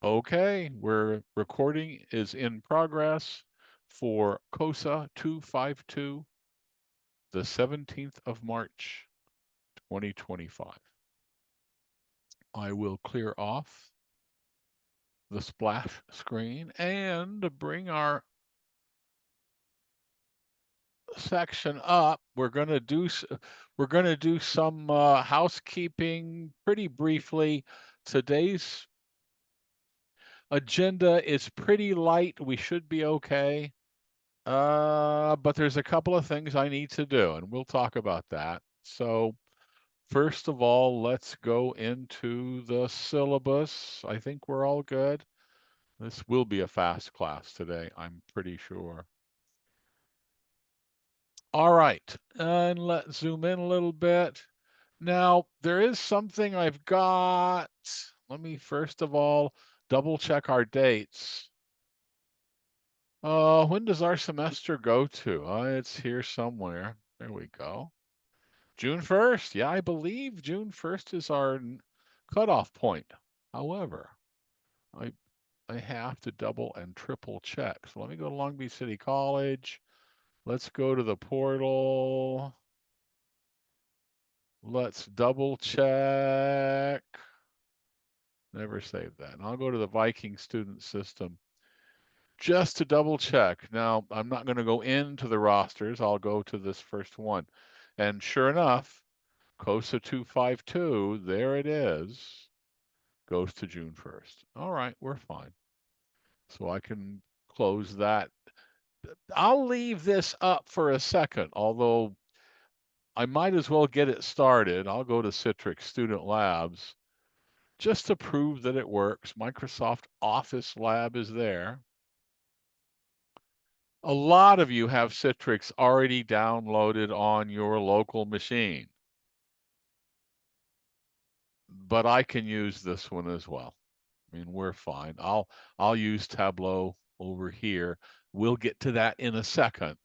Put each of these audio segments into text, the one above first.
Okay, recording is in progress for COSA 252, the 17th of March, 2025. I will clear off the splash screen and bring our section up. We're going to do some housekeeping pretty briefly. Today's agenda is pretty light. We should be okay. But there's a couple of things I need to do, and we'll talk about that. So, first of all, let's go into the syllabus. I think we're all good. This will be a fast class today, I'm pretty sure. All right, and let's zoom in a little bit. Now, there is something I've got. Let me first of all double check our dates. When does our semester go to? It's here somewhere. There we go. June 1st. Yeah, I believe June 1st is our cutoff point. However, I I have to double and triple check. So let me go to Long Beach City College. Let's go to the portal. Let's double check. Never saved that. And I'll go to the Viking student system just to double check. Now, I'm not going to go into the rosters. I'll go to this first one. And sure enough, COSA 252, there it is, goes to June 1st. All right, we're fine. So I can close that. I'll leave this up for a second, although I might as well get it started. I'll go to Citrix Student Labs just to prove that it works. Microsoft Office Lab is there. A lot of you have Citrix already downloaded on your local machine, but I can use this one as well. I mean, we're fine. I'll use Tableau over here. We'll get to that in a second.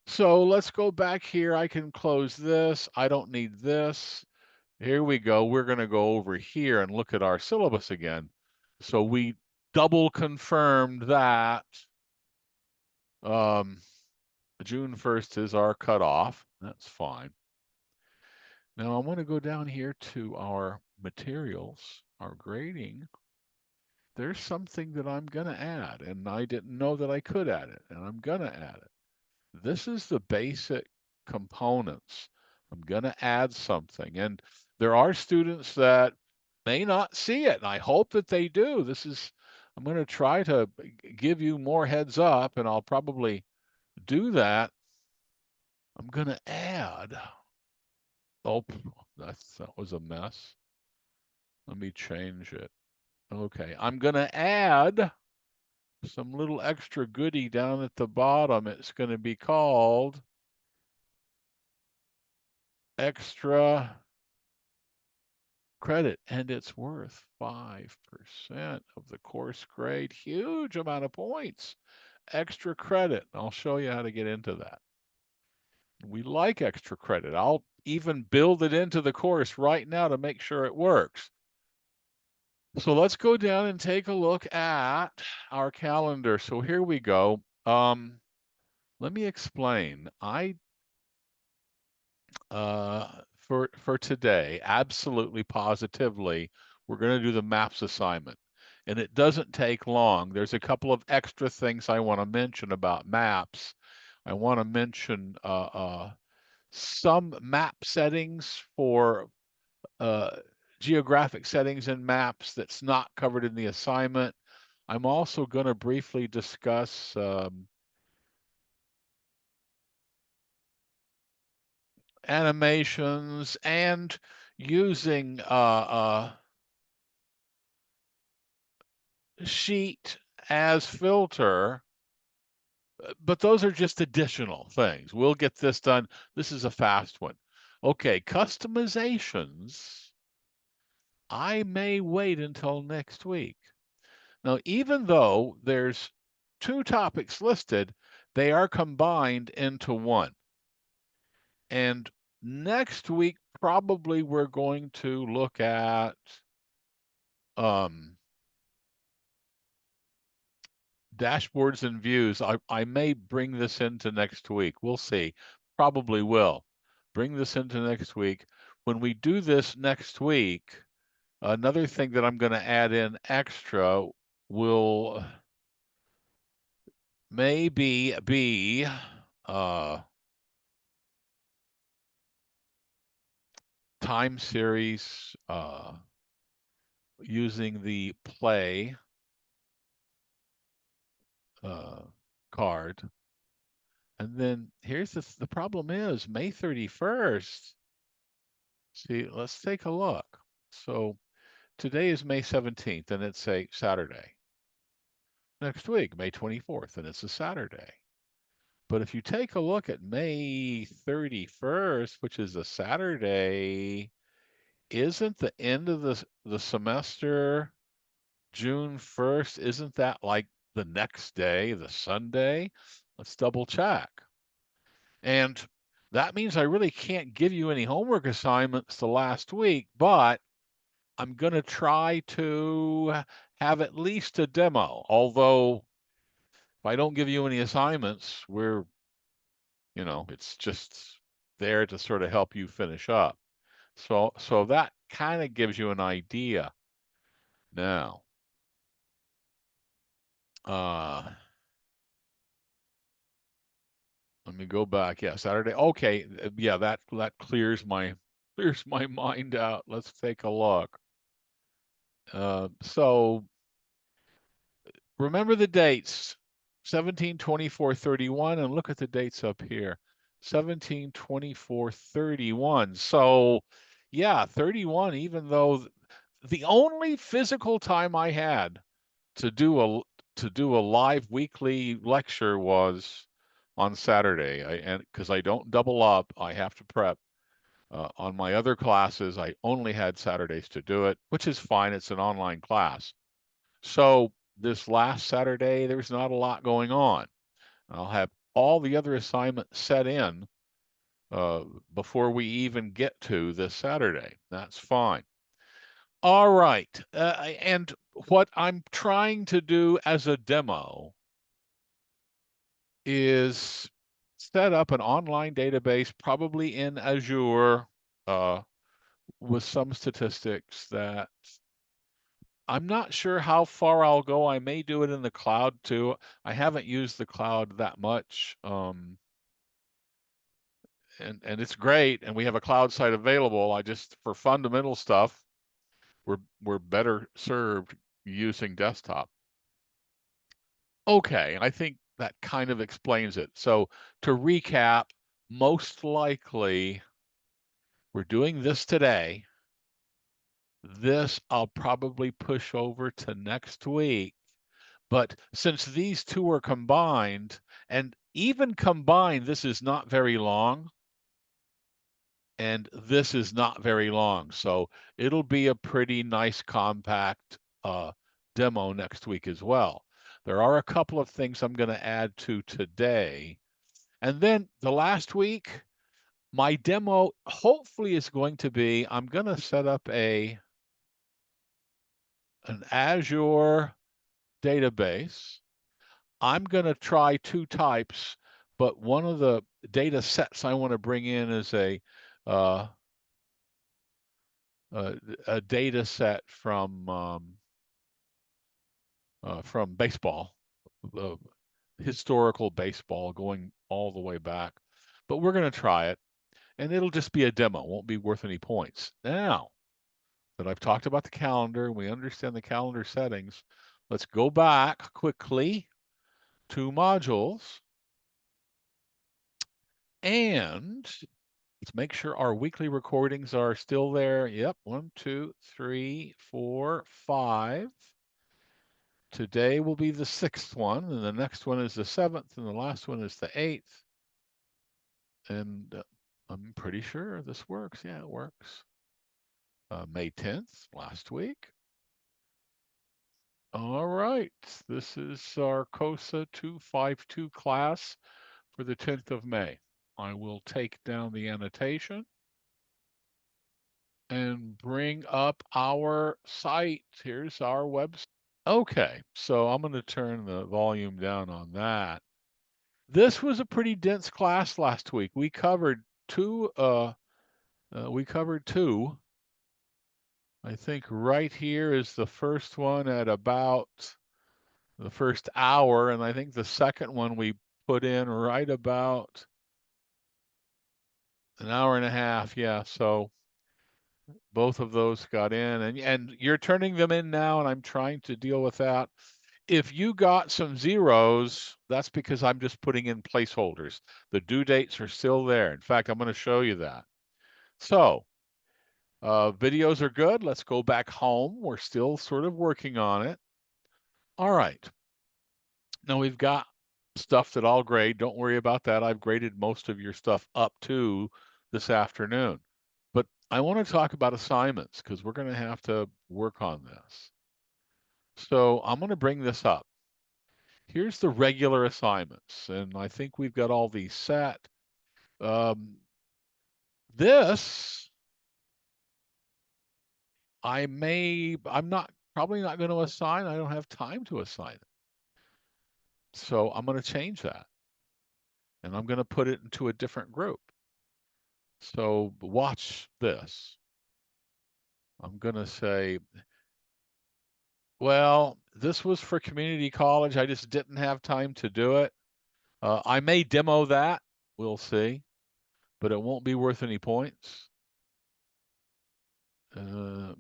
So let's go back here. I can close this. I don't need this. Here we go. We're going to go over here and look at our syllabus again. So we double confirmed that um, June 1st is our cutoff. That's fine. Now I'm going to go down here to our materials, our grading. There's something that I'm going to add, and I didn't know that I could add it, and I'm going to add it. This is the basic components. I'm going to add something, and there are students that may not see it, and I hope that they do. I'm going to try to give you more heads up, and I'll probably do that. I'm going to add, oh, that was a mess. Let me change it. Okay, I'm going to add some little extra goodie down at the bottom. It's going to be called extra credit, and it's worth 5% of the course grade. Huge amount of points. Extra credit. I'll show you how to get into that. We like extra credit. I'll even build it into the course right now to make sure it works. So let's go down and take a look at our calendar. So here we go. Let me explain. For today, absolutely positively, we're going to do the maps assignment. And it doesn't take long. There's a couple of extra things I want to mention about maps. I want to mention some map settings for geographic settings in maps that's not covered in the assignment. I'm also going to briefly discuss animations and using sheet as filter, but those are just additional things. We'll get this done. This is a fast one. Okay, customizations. I may wait until next week. Now, even though there's two topics listed, they are combined into one. And next week, probably we're going to look at dashboards and views. I may bring this into next week. We'll see. Probably will. Bring this into next week. When we do this next week, another thing that I'm going to add in extra will maybe be time series using the play card. And then here's the problem is May 31st. See, let's take a look. So today is May 17th, and it's a Saturday. Next week, May 24th, and it's a Saturday. But if you take a look at May 31st, which is a Saturday, isn't the end of the semester June 1st? Isn't that like the next day, the Sunday? Let's double check. And that means I really can't give you any homework assignments the last week, but I'm going to try to have at least a demo. Although if I don't give you any assignments, it's just there to sort of help you finish up. So that kind of gives you an idea. Now, uh, let me go back. Yeah, Saturday. Okay, yeah, that clears my mind out. Let's take a look. So remember the dates: 17, 24, 31, and look at the dates up here: 17, 24, 31. So yeah, 31. Even though the only physical time I had to do a live weekly lecture was on Saturday. And because I don't double up, I have to prep. On my other classes, I only had Saturdays to do it, which is fine. It's an online class. So this last Saturday, there's not a lot going on. I'll have all the other assignments set in uh, before we even get to this Saturday. That's fine. All right. And what I'm trying to do as a demo is set up an online database, probably in Azure, uh, with some statistics that I'm not sure how far I'll go. I may do it in the cloud too. I haven't used the cloud that much. And it's great, and we have a cloud site available. I just for fundamental stuff, we're better served using desktop. Okay, I think that kind of explains it. So to recap, most likely we're doing this today. This I'll probably push over to next week. But since these two are combined, and even combined, this is not very long, and this is not very long. So it'll be a pretty nice compact demo next week as well. There are a couple of things I'm going to add to today. And then the last week, my demo hopefully is going to be, I'm going to set up an Azure database. I'm going to try two types, but one of the data sets I want to bring in is uh, a data set from baseball, uh, historical baseball going all the way back. But we're going to try it, and it'll just be a demo. Won't be worth any points. Now that I've talked about the calendar, we understand the calendar settings. Let's go back quickly to modules and let's make sure our weekly recordings are still there. Yep, 1, 2, 3, 4, 5. Today will be the 6th one, and the next one is the 7th, and the last one is the 8th. And I'm pretty sure this works. Yeah, it works. May 10th, last week. All right, this is our COSA 252 class for the 10th of May. I will take down the annotation and bring up our site. Here's our website. Okay, so I'm going to turn the volume down on that. This was a pretty dense class last week. We covered two. I think right here is the first one at about the first hour, and I think the second one we put in right about an hour and a half. Yeah, so both of those got in, and you're turning them in now, and I'm trying to deal with that. If you got some zeros, that's because I'm just putting in placeholders. The due dates are still there. In fact, I'm going to show you that. So videos are good. Let's go back home. We're still sort of working on it. All right. Now we've got stuff that I'll grade. Don't worry about that. I've graded most of your stuff up to this afternoon. But I want to talk about assignments because we're going to have to work on this. So I'm going to bring this up. Here's the regular assignments, and I think we've got all these set. Um, this, I'm not probably not going to assign. I don't have time to assign it. So I'm going to change that, and I'm going to put it into a different group. So watch this. I'm going to say, well, this was for community college. I just didn't have time to do it. I may demo that. We'll see, but it won't be worth any points. Uh,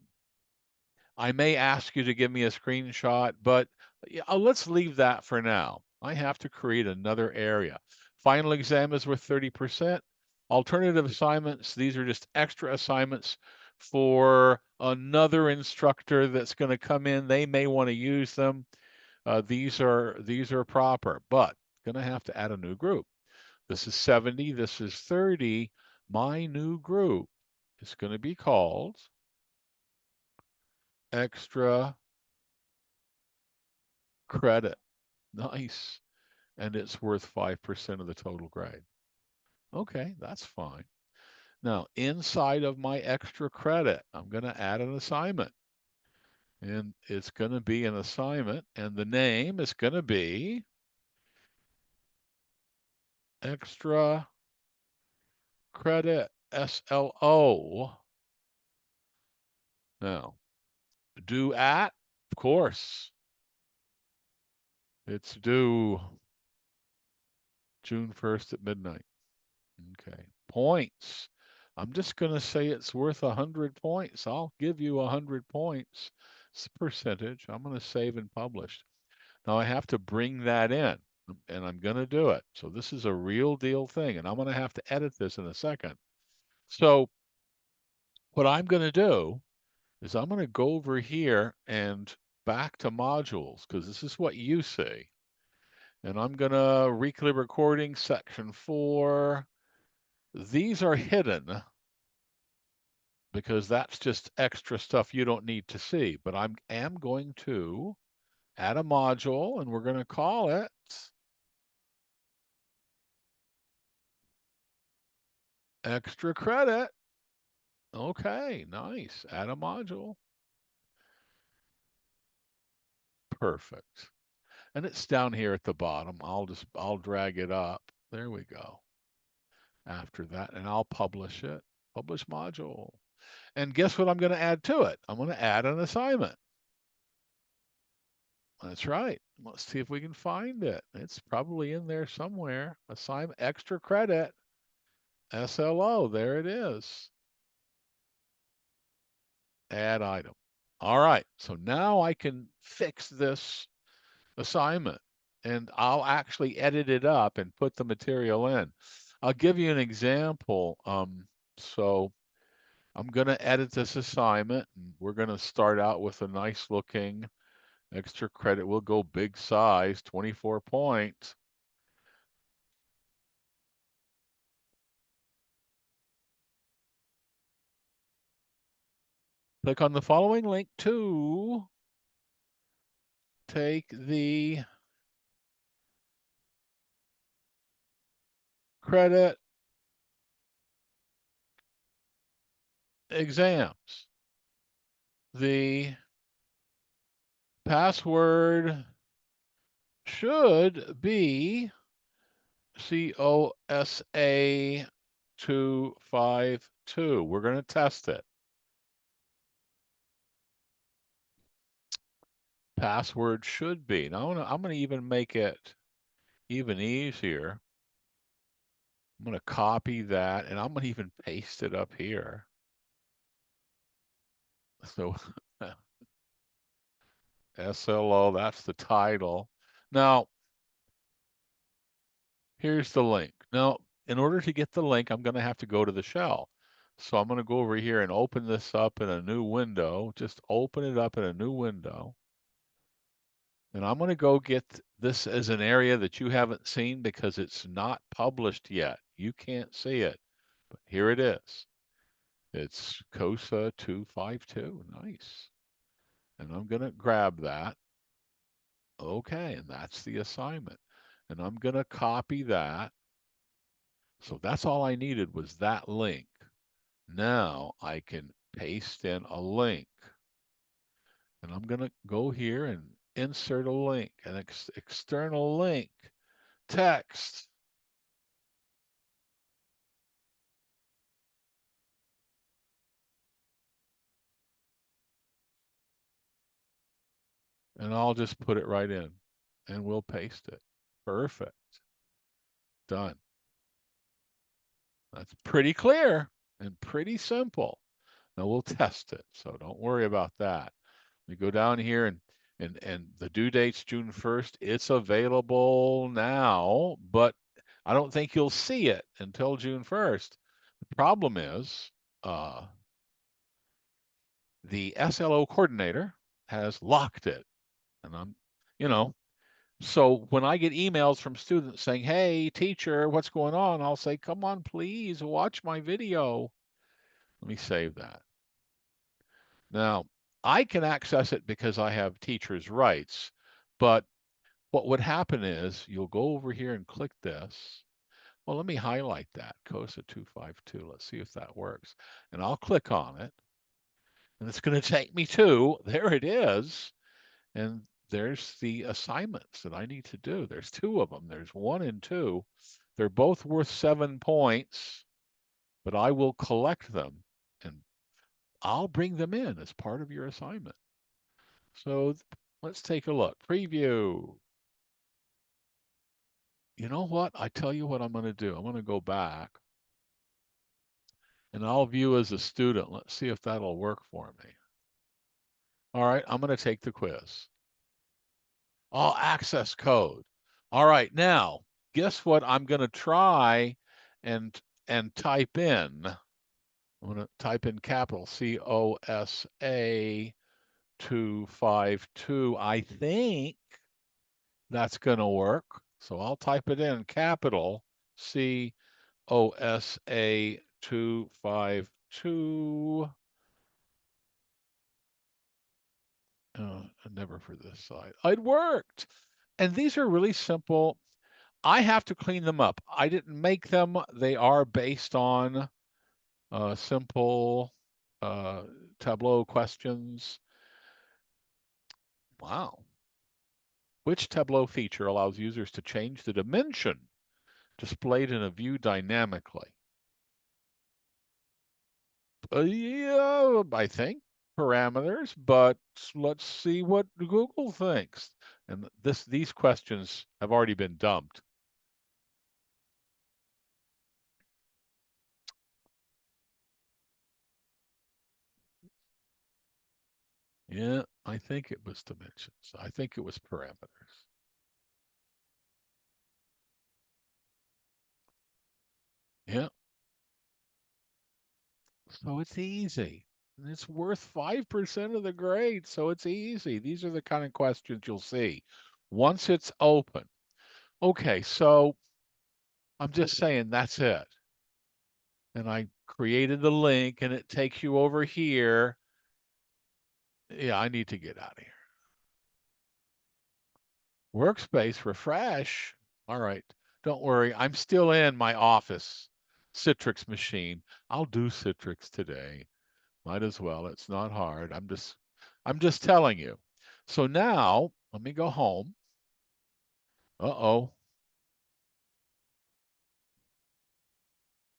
I may ask you to give me a screenshot, but let's leave that for now. I have to create another area. Final exam is worth 30%. Alternative assignments, these are just extra assignments for another instructor that's going to come in. They may want to use them. These are proper, but going to have to add a new group. This is 70, this is 30. My new group is going to be called extra credit. Nice. And it's worth 5% of the total grade. Okay, that's fine. Now, inside of my extra credit, I'm going to add an assignment. And it's going to be an assignment, and the name is going to be extra credit SLO. Now, due at, of course, it's due June 1st at midnight. Okay. Points. I'm just going to say it's worth 100 points. I'll give you 100 points. It's a percentage. I'm going to save and publish. Now I have to bring that in, and I'm going to do it. So this is a real deal thing, and I'm going to have to edit this in a second. So what I'm going to do is I'm going to go over here and back to modules because this is what you see. And I'm going to reclip recording section 4. These are hidden because that's just extra stuff you don't need to see. But I am going to add a module, and we're going to call it extra credit. Okay, nice. Add a module. Perfect. And it's down here at the bottom. I'll drag it up. There we go. After that, and I'll publish it. Publish module. And guess what I'm going to add to it? I'm going to add an assignment. That's right. Let's see if we can find it. It's probably in there somewhere. Assignment extra credit. SLO. There it is. Add item. All right. So now I can fix this assignment and I'll actually edit it up and put the material in. I'll give you an example. So I'm going to edit this assignment and we're going to start out with a nice looking extra credit. We'll go big size, 24 points. Click on the following link to take the credit exams. The Password should be COSA 252. We're going to test it. Password should be. Now I'm going to even make it even easier. I'm going to copy that and I'm going to even paste it up here. So SLO, that's the title. Now, here's the link. Now, in order to get the link, I'm going to have to go to the shell. So I'm going to go over here and open this up in a new window. Just open it up in a new window. And I'm going to go get this as an area that you haven't seen because it's not published yet. You can't see it, but here it is. It's COSA 252. Nice. And I'm going to grab that. Okay, and that's the assignment. And I'm going to copy that. So that's all I needed was that link. Now I can paste in a link. And I'm going to go here and insert a link, an external link, text. And I'll just put it right in and we'll paste it. Perfect. Done. That's pretty clear and pretty simple. Now we'll test it. So don't worry about that. We go down here and the due date's June 1st. It's available now, but I don't think you'll see it until June 1st. The problem is the SLO coordinator has locked it. And I'm, you know, so when I get emails from students saying, "Hey, teacher, what's going on?" I'll say, "Come on, please watch my video." Let me save that. Now, I can access it because I have teacher's rights, but what would happen is you'll go over here and click this. Well, let me highlight that, COSA 252. Let's see if that works. And I'll click on it, and it's going to take me to, there it is. And there's the assignments that I need to do. There's two of them. There's 1 and 2. They're both worth 7 points, but I will collect them and I'll bring them in as part of your assignment. So let's take a look. Preview. You know what? I tell you what I'm going to do. I'm going to go back and I'll view as a student. Let's see if that'll work for me. All right, I'm going to take the quiz. Oh, access code. All right, now guess what I'm going to try and type in. I'm going to type in capital COSA 252. I think that's going to work. So I'll type it in capital COSA 252. Never for this side. It worked. And these are really simple. I have to clean them up. I didn't make them. They are based on simple Tableau questions. Wow. Which Tableau feature allows users to change the dimension displayed in a view dynamically? Yeah, I think parameters, but let's see what Google thinks. And these questions have already been dumped. Yeah, I think it was dimensions. I think it was parameters. Yeah, so it's easy. And it's worth 5% of the grade, so it's easy. These are the kind of questions you'll see once it's open. Okay, so I'm just saying that's it. And I created the link and it takes you over here. Yeah, I need to get out of here. Workspace refresh. All right. Don't worry. I'm still in my office Citrix machine. I'll do Citrix today. Might as well. It's not hard. I'm just telling you. So now let me go home. Uh-oh.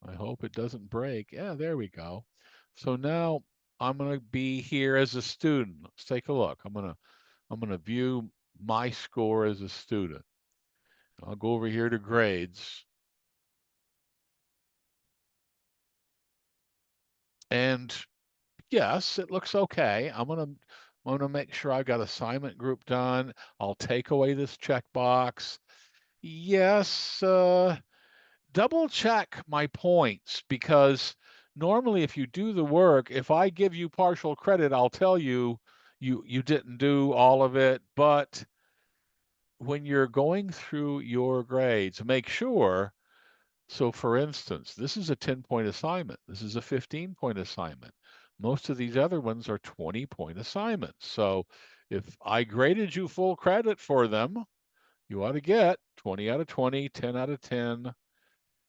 I hope it doesn't break. Yeah, there we go. So now I'm going to be here as a student. Let's take a look. I'm going to view my score as a student. I'll go over here to grades. And yes, it looks okay. I'm gonna make sure I got assignment group done. I'll take away this checkbox. Yes, double check my points because normally if you do the work, if I give you partial credit, I'll tell you you didn't do all of it. But when you're going through your grades, make sure. So for instance, this is a 10-point assignment. This is a 15-point assignment. Most of these other ones are 20-point assignments. So if I graded you full credit for them, you ought to get 20 out of 20, 10 out of 10.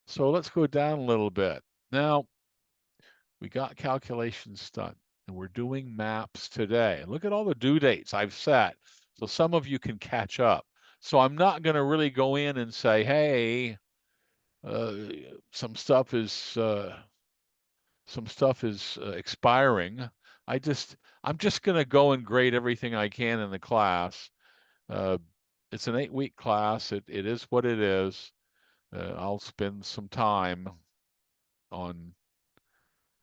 So let's go down a little bit. Now, we got calculations done, and we're doing maps today. And look at all the due dates I've set, so some of you can catch up. So I'm not going to really go in and say, hey, uh, some stuff is uh, some stuff is expiring. I'm just going to go and grade everything I can in the class. Uh, it's an 8-week class. It is what it is. I'll spend some time on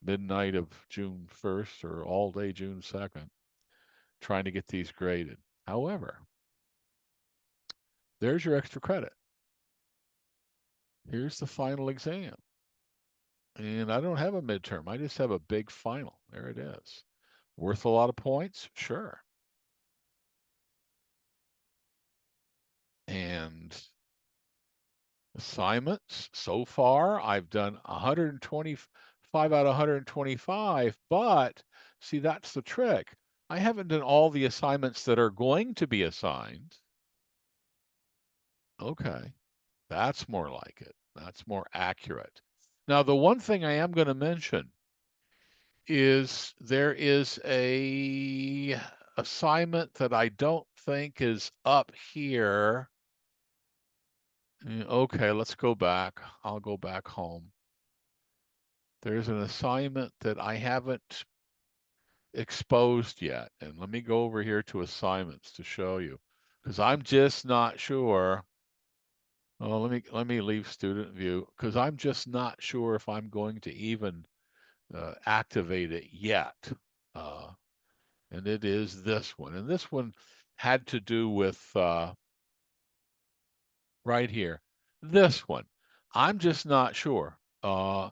midnight of June 1st or all day June 2nd trying to get these graded. However, there's your extra credit. Here's the final exam. And I don't have a midterm. I just have a big final. There it is. Worth a lot of points? Sure. And assignments so far, I've done 125 out of 125, but see, that's the trick. I haven't done all the assignments that are going to be assigned. Okay, that's more like it. That's more accurate. Now, the one thing I am going to mention is there is a assignment that I don't think is up here. Okay, let's go back. I'll go back home. There's an assignment that I haven't exposed yet. And let me go over here to assignments to show you because I'm just not sure. Oh, let me leave student view because I'm just not sure if I'm going to even activate it yet. Uh, and it is this one. And this one had to do with right here. This one. I'm just not sure. And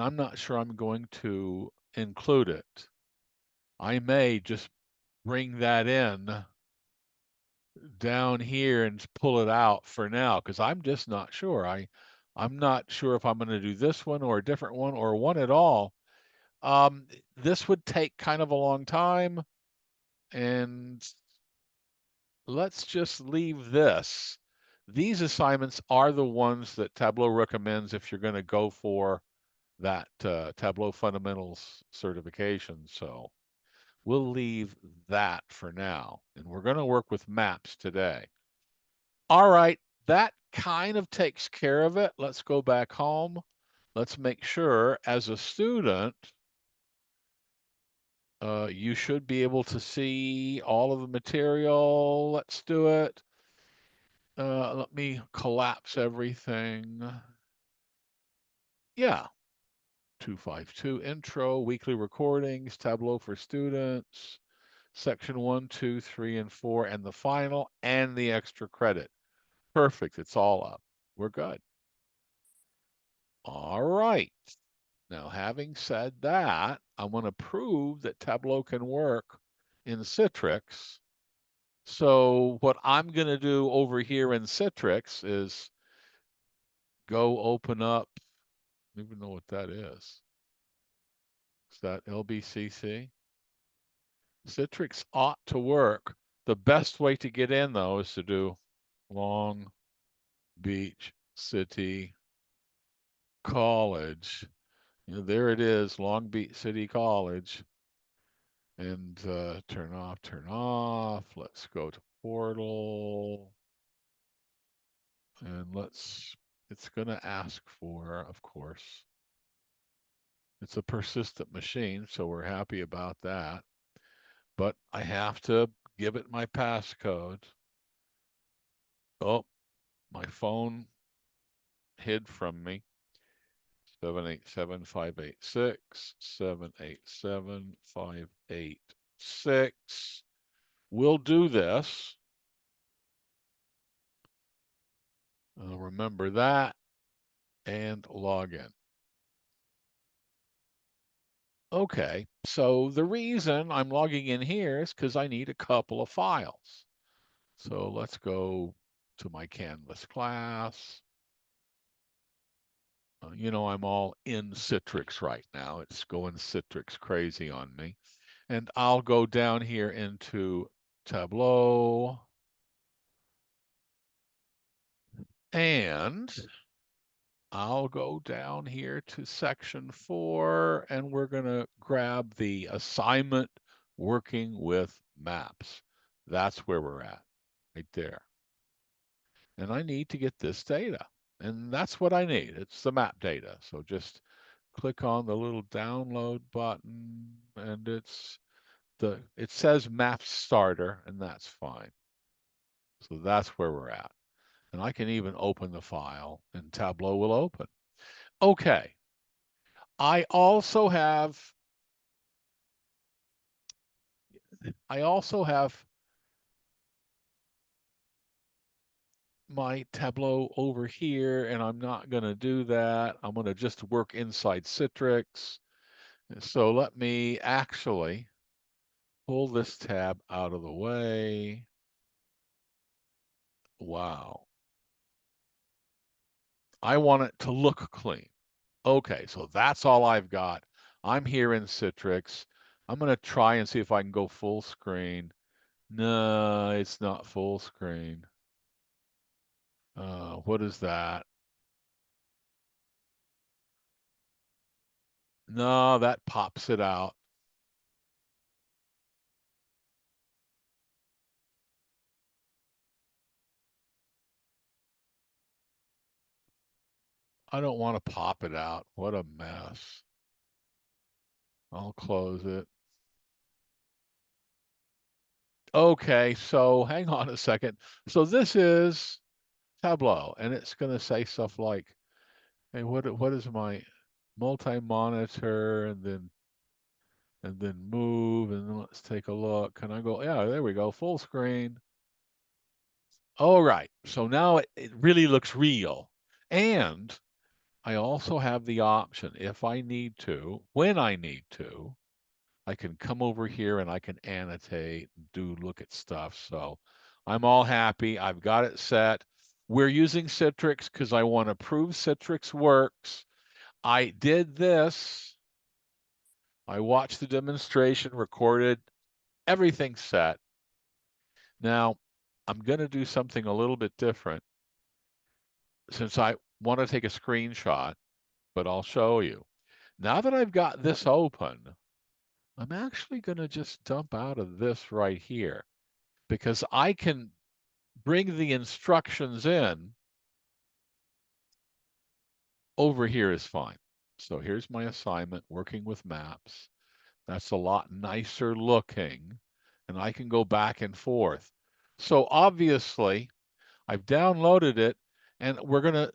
I'm not sure I'm going to include it. I may just bring that in down here and pull it out for now because I'm just not sure. I'm not sure if I'm going to do this one or a different one or one at all. This would take kind of a long time, and let's just leave this. These assignments are the ones that Tableau recommends if you're going to go for that Tableau Fundamentals certification. So we'll leave that for now. And we're going to work with maps today. All right, that kind of takes care of it. Let's go back home. Let's make sure as a student, you should be able to see all of the material. Let's do it. Let me collapse everything. Yeah, 252 intro, weekly recordings, Tableau for students, section 1, 2, 3, and 4, and the final, and the extra credit. Perfect. It's all up. We're good. All right. Now, having said that, I want to prove that Tableau can work in Citrix. So what I'm going to do over here in Citrix is go open up, I don't even know what that is. Is that LBCC? Citrix ought to work. The best way to get in, though, is to do Long Beach City College. There it is, Long Beach City College. And turn off, turn off. Let's go to portal. And it's going to ask for, of course, it's a persistent machine, so we're happy about that. But I have to give it my passcode. Oh, my phone hid from me. 787-586-787-586. We'll do this. Remember that and log in. Okay, so the reason I'm logging in here is because I need a couple of files. So let's go to my Canvas class. You know, I'm all in Citrix right now. It's going Citrix crazy on me. And I'll go down here into Tableau. And I'll go down here to section 4, and we're going to grab the assignment working with maps. That's where we're at, right there. And I need to get this data. And that's what I need. It's the map data. So just click on the little download button, and it says map starter, and that's fine. So that's where we're at. And I can even open the file, and Tableau will open. Okay. I also have my Tableau over here, and I'm not going to do that. I'm going to just work inside Citrix. So let me actually pull this tab out of the way. Wow. I want it to look clean. Okay, so that's all I've got. I'm here in Citrix. I'm going to try and see if I can go full screen. No, it's not full screen. What is that? No, that pops it out. I don't want to pop it out. What a mess. I'll close it. Okay, so hang on a second. So this is Tableau, and it's going to say stuff like, "Hey, what is my multi-monitor?" And then move, and then let's take a look. Can I go? Yeah, there we go, full screen. All right. So now it really looks real, and I also have the option, if I need to, when I need to, I can come over here and I can annotate and look at stuff. So I'm all happy. I've got it set. We're using Citrix because I want to prove Citrix works. I did this. I watched the demonstration, recorded, everything set. Now, I'm going to do something a little bit different since I want to take a screenshot, but I'll show you. Now that I've got this open, I'm actually going to just dump out of this right here because I can bring the instructions in. Over here is fine. So here's my assignment, working with maps. That's a lot nicer looking, and I can go back and forth. So obviously, I've downloaded it, and we're going to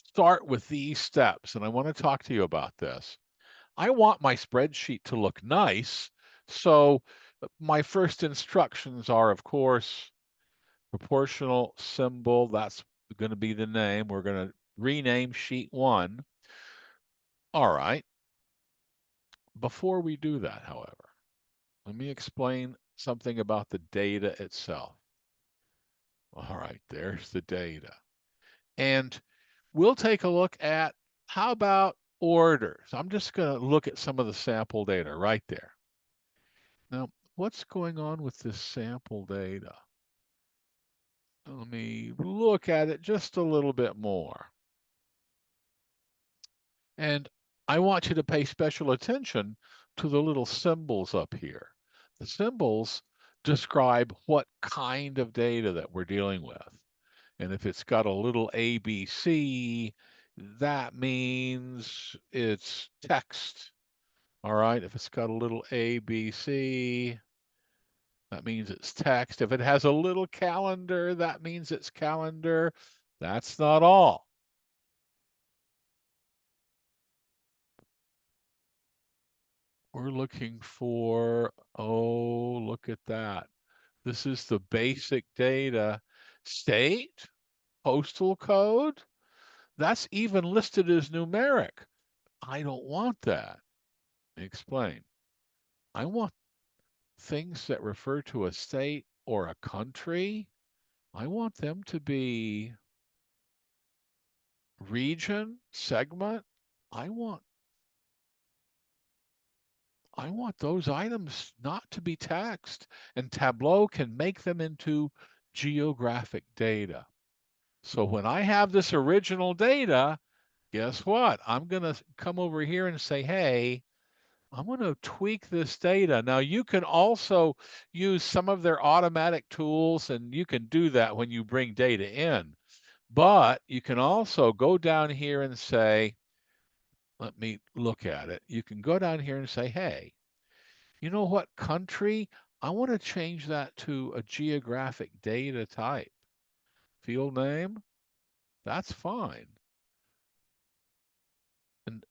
start with these steps, and I want to talk to you about this. I want my spreadsheet to look nice, so my first instructions are, of course, proportional symbol. That's going to be the name. We're going to rename sheet 1. All right. Before we do that, however, let me explain something about the data itself. All right, there's the data. And we'll take a look at, how about orders? I'm just going to look at some of the sample data right there. Now, what's going on with this sample data? Let me look at it just a little bit more. And I want you to pay special attention to the little symbols up here. The symbols describe what kind of data that we're dealing with. And if it's got a little ABC, that means it's text. All right, if it's got a little ABC, that means it's text. If it has a little calendar, that means it's calendar. That's not all. We're looking for, oh, look at that. This is the basic data. State, postal code, that's even listed as numeric. I don't want that. Explain. I want things that refer to a state or a country. I want them to be region, segment. I want I want those items not to be text, and Tableau can make them into geographic data. So when I have this original data, guess what? I'm going to come over here and say, hey, I'm going to tweak this data. Now, you can also use some of their automatic tools, and you can do that when you bring data in. But you can also go down here and say, let me look at it. You can go down here and say, hey, you know what country? I want to change that to a geographic data type. Field name? That's fine.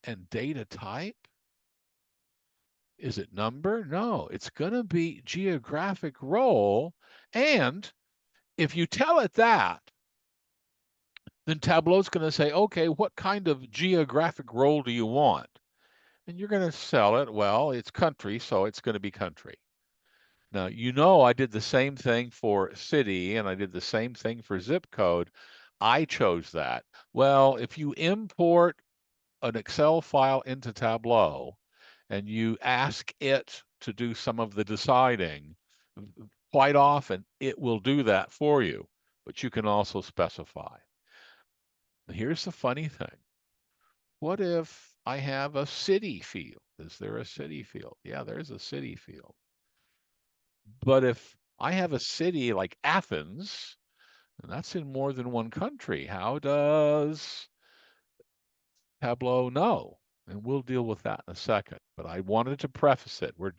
And data type? Is it number? No, it's going to be geographic role. And if you tell it that, then Tableau's going to say, okay, what kind of geographic role do you want? And you're going to sell it. Well, it's country, so it's going to be country. Now, you know, I did the same thing for city and I did the same thing for zip code. I chose that. Well, if you import an Excel file into Tableau and you ask it to do some of the deciding, quite often it will do that for you, but you can also specify. Here's the funny thing. What if I have a city field? Is there a city field? Yeah, there's a city field. But if I have a city like Athens, and that's in more than one country, how does Tableau know? And we'll deal with that in a second. But I wanted to preface it. We're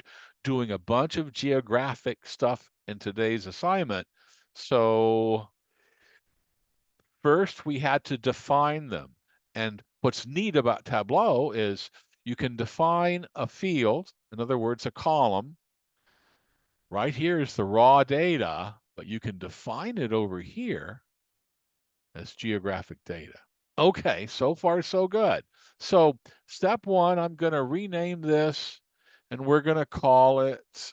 doing a bunch of geographic stuff in today's assignment. So first we had to define them. And what's neat about Tableau is you can define a field, in other words, a column. Right here is the raw data, but you can define it over here as geographic data. Okay, so far so good. So step one, I'm going to rename this and we're going to call it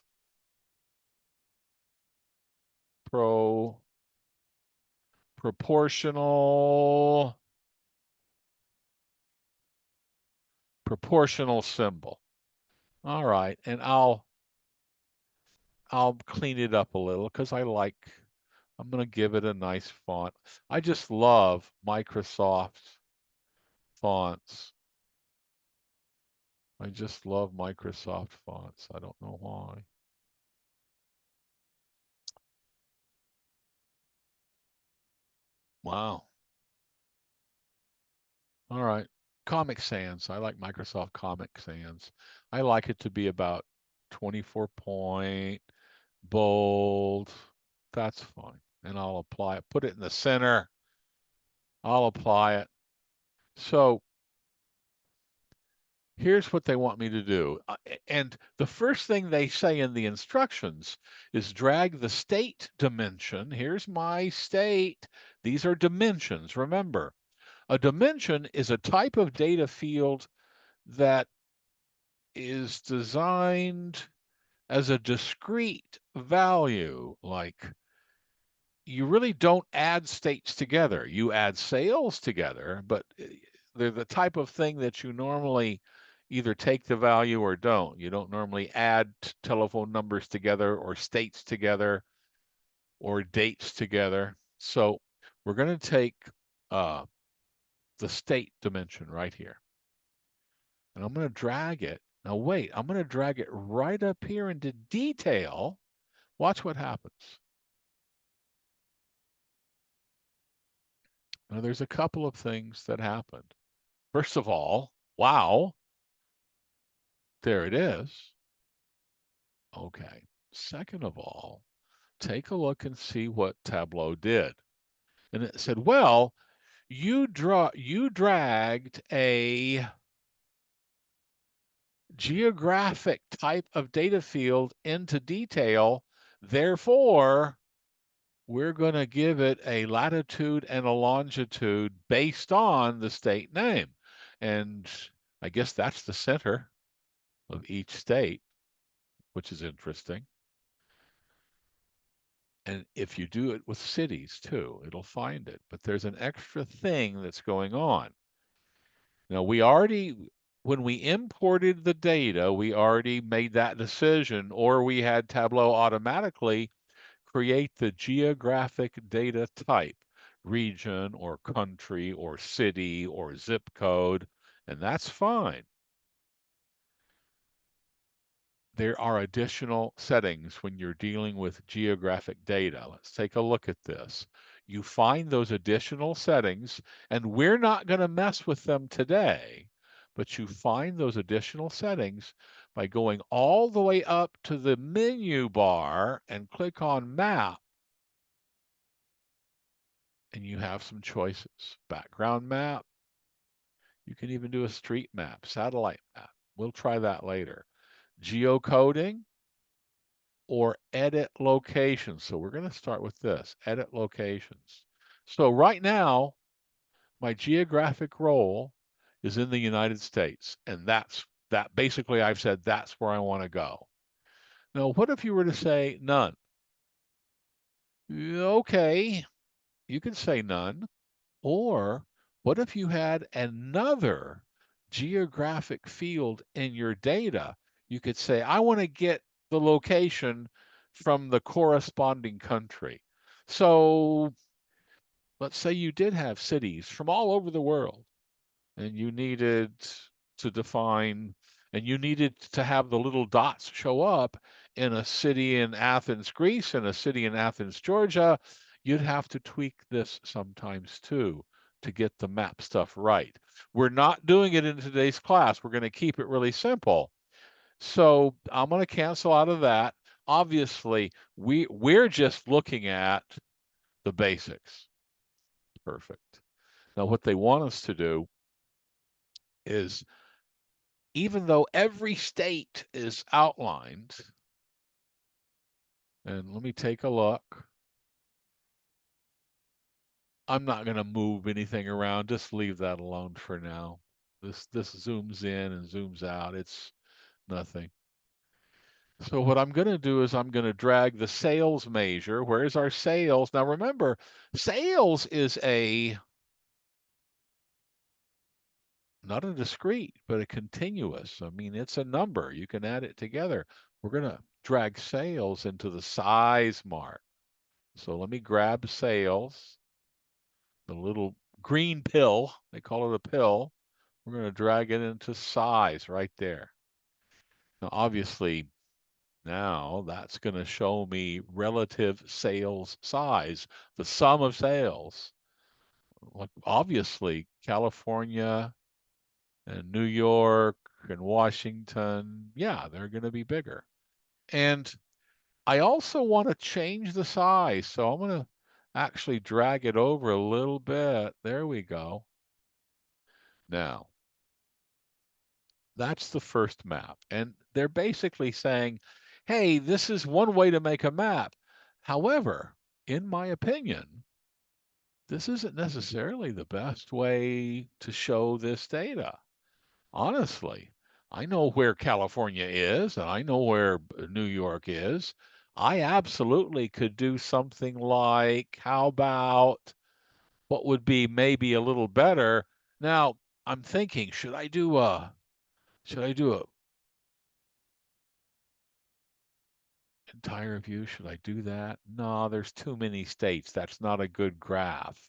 proportional symbol. All right, and I'll clean it up a little because I'm going to give it a nice font. I just love Microsoft fonts. I just love Microsoft fonts. I don't know why. Wow. All right. Comic Sans. I like Microsoft Comic Sans. I like it to be about 24 point, bold. That's fine. And I'll apply it. Put it in the center. I'll apply it. So here's what they want me to do. And the first thing they say in the instructions is drag the state dimension. Here's my state. These are dimensions. Remember, a dimension is a type of data field that is designed as a discrete value. Like you really don't add states together. You add sales together, but they're the type of thing that you normally either take the value or don't. You don't normally add telephone numbers together or states together or dates together. So we're going to take uh, the state dimension right here. And I'm going to drag it. Now wait, I'm going to drag it right up here into detail. Watch what happens. Now there's a couple of things that happened. First of all, wow, there it is. Okay. Second of all, take a look and see what Tableau did. And it said, well, you dragged a geographic type of data field into detail. Therefore, we're going to give it a latitude and a longitude based on the state name. And I guess that's the center of each state, which is interesting. And if you do it with cities too, it'll find it. But there's an extra thing that's going on. Now, when we imported the data, we already made that decision, or we had Tableau automatically create the geographic data type, region or country or city or zip code, and that's fine. There are additional settings when you're dealing with geographic data. Let's take a look at this. You find those additional settings, and we're not going to mess with them today, but you find those additional settings by going all the way up to the menu bar and click on Map, and you have some choices. Background map, you can even do a street map, satellite map. We'll try that later. Geocoding, or edit locations. So we're going to start with this, edit locations. So right now, my geographic role is in the United States, and that basically I've said that's where I want to go. Now, what if you were to say none? Okay, you can say none. Or what if you had another geographic field in your data? You could say, I want to get the location from the corresponding country. So let's say you did have cities from all over the world and you needed to define and you needed to have the little dots show up in a city in Athens, Greece, and a city in Athens, Georgia. You'd have to tweak this sometimes too to get the map stuff right. We're not doing it in today's class. We're going to keep it really simple. So I'm going to cancel out of that. Obviously, we're just looking at the basics. Perfect. Now, what they want us to do is, even though every state is outlined, and let me take a look. I'm not going to move anything around. Just leave that alone for now. This zooms in and zooms out. It's nothing. So what I'm going to do is I'm going to drag the sales measure. Where's our sales? Now remember, sales is not a discrete, but a continuous. I mean, it's a number. You can add it together. We're going to drag sales into the size mark. So let me grab sales, the little green pill. They call it a pill. We're going to drag it into size right there. Now, obviously, now that's going to show me relative sales size, the sum of sales. Like obviously, California and New York and Washington, yeah, they're going to be bigger. And I also want to change the size. So I'm going to actually drag it over a little bit. There we go. Now, that's the first map. And they're basically saying, hey, this is one way to make a map. However, in my opinion, this isn't necessarily the best way to show this data. Honestly, I know where California is and I know where New York is. I absolutely could do something like, how about what would be maybe a little better? Now, I'm thinking, should I do a entire view? Should I do that? No, there's too many states. That's not a good graph.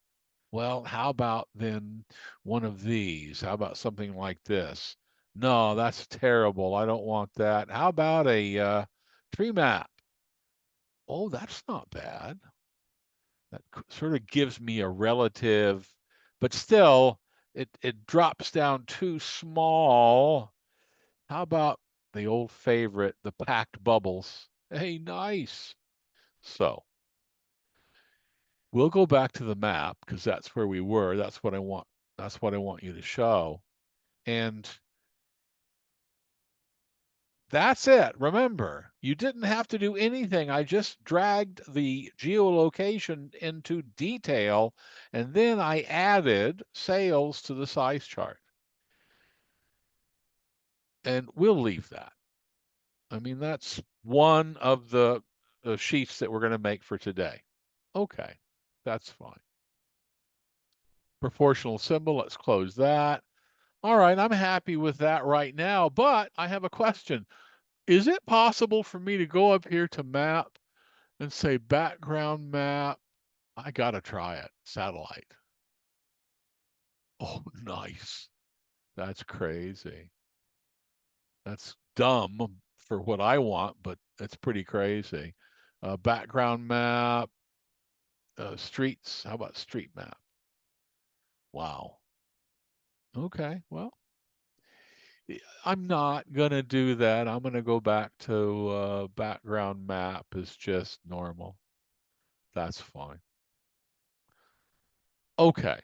Well, how about then one of these? How about something like this? No, that's terrible. I don't want that. How about a tree map? Oh, that's not bad. That sort of gives me a relative, but still, it drops down too small. How about the old favorite, the packed bubbles? Hey, nice. So we'll go back to the map because that's where we were. That's what I want. That's what I want you to show. And that's it. Remember, you didn't have to do anything. I just dragged the geolocation into detail, and then I added sales to the size chart. And we'll leave that. I mean, that's one of the sheets that we're going to make for today. Okay, that's fine. Proportional symbol, let's close that. All right, I'm happy with that right now, but I have a question. Is it possible for me to go up here to map and say background map? I gotta try it. Satellite. Oh, nice. That's crazy. That's dumb for what I want, but it's pretty crazy. Background map, streets. How about street map? Wow. Okay. Well, I'm not gonna do that. I'm gonna go back to background map is just normal. That's fine. Okay.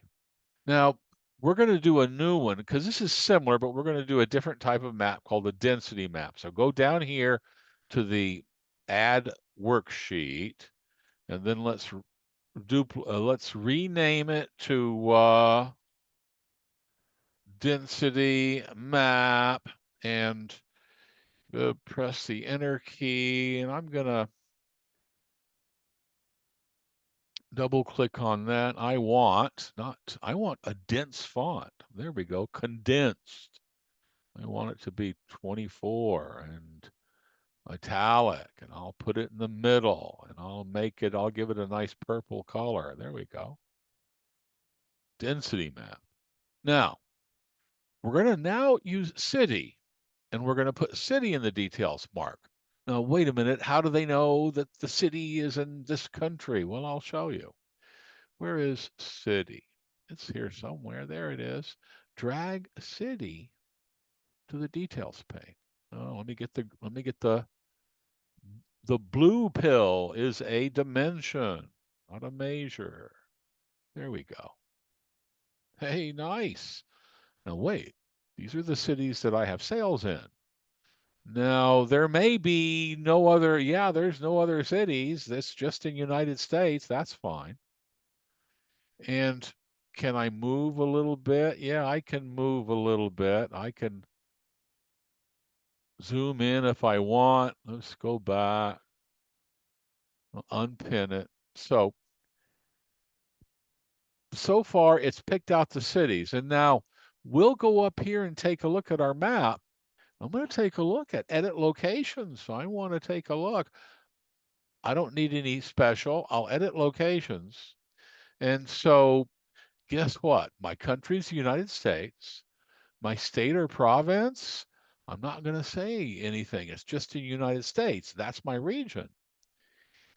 Now, we're going to do a new one because this is similar, but we're going to do a different type of map called a density map. So go down here to the add worksheet, and then let's rename it to density map, and press the enter key, and I'm going to double click on that. I want a dense font. There we go, condensed. I want it to be 24 and italic, and I'll put it in the middle, and I'll give it a nice purple color. There we go. Density map. Now, we're going to now use city, and we're going to put city in the details mark. Now, wait a minute. How do they know that the city is in this country? Well, I'll show you. Where is city? It's here somewhere. There it is. Drag city to the details pane. Oh, the blue pill is a dimension, not a measure. There we go. Hey, nice. Now wait, these are the cities that I have sales in. Now there may be no other, yeah, there's no other cities. That's just in United States. That's fine. And can I move a little bit? Yeah, I can move a little bit. I can zoom in if I want. Let's go back, unpin it. So far it's picked out the cities. And now we'll go up here and take a look at our map. I'm going to take a look at edit locations. So I want to take a look. I don't need any special. I'll edit locations. And so guess what? My country's the United States. My state or province, I'm not going to say anything. It's just the United States. That's my region.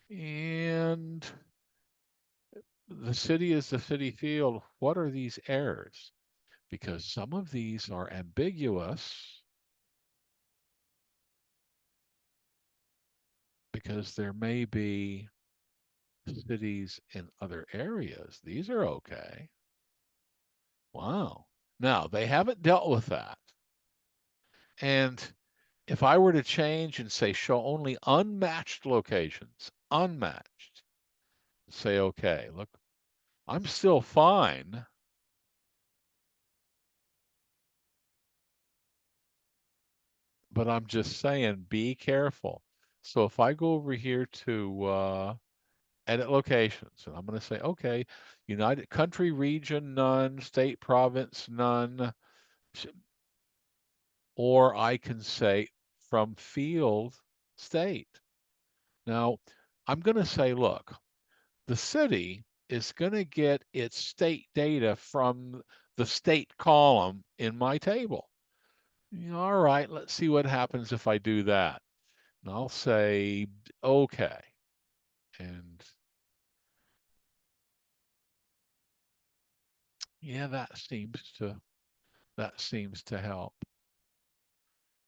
And the city is the city field. What are these errors? Because some of these are ambiguous because there may be cities in other areas. These are okay. Wow. Now, they haven't dealt with that. And if I were to change and say show only unmatched locations, unmatched, say okay, look, I'm still fine, but I'm just saying be careful. So if I go over here to edit locations. And I'm going to say, okay, United country, region, none, state, province, none. Or I can say from field, state. Now, I'm going to say, look, the city is going to get its state data from the state column in my table. All right, let's see what happens if I do that. And I'll say, okay. And yeah, that seems to help.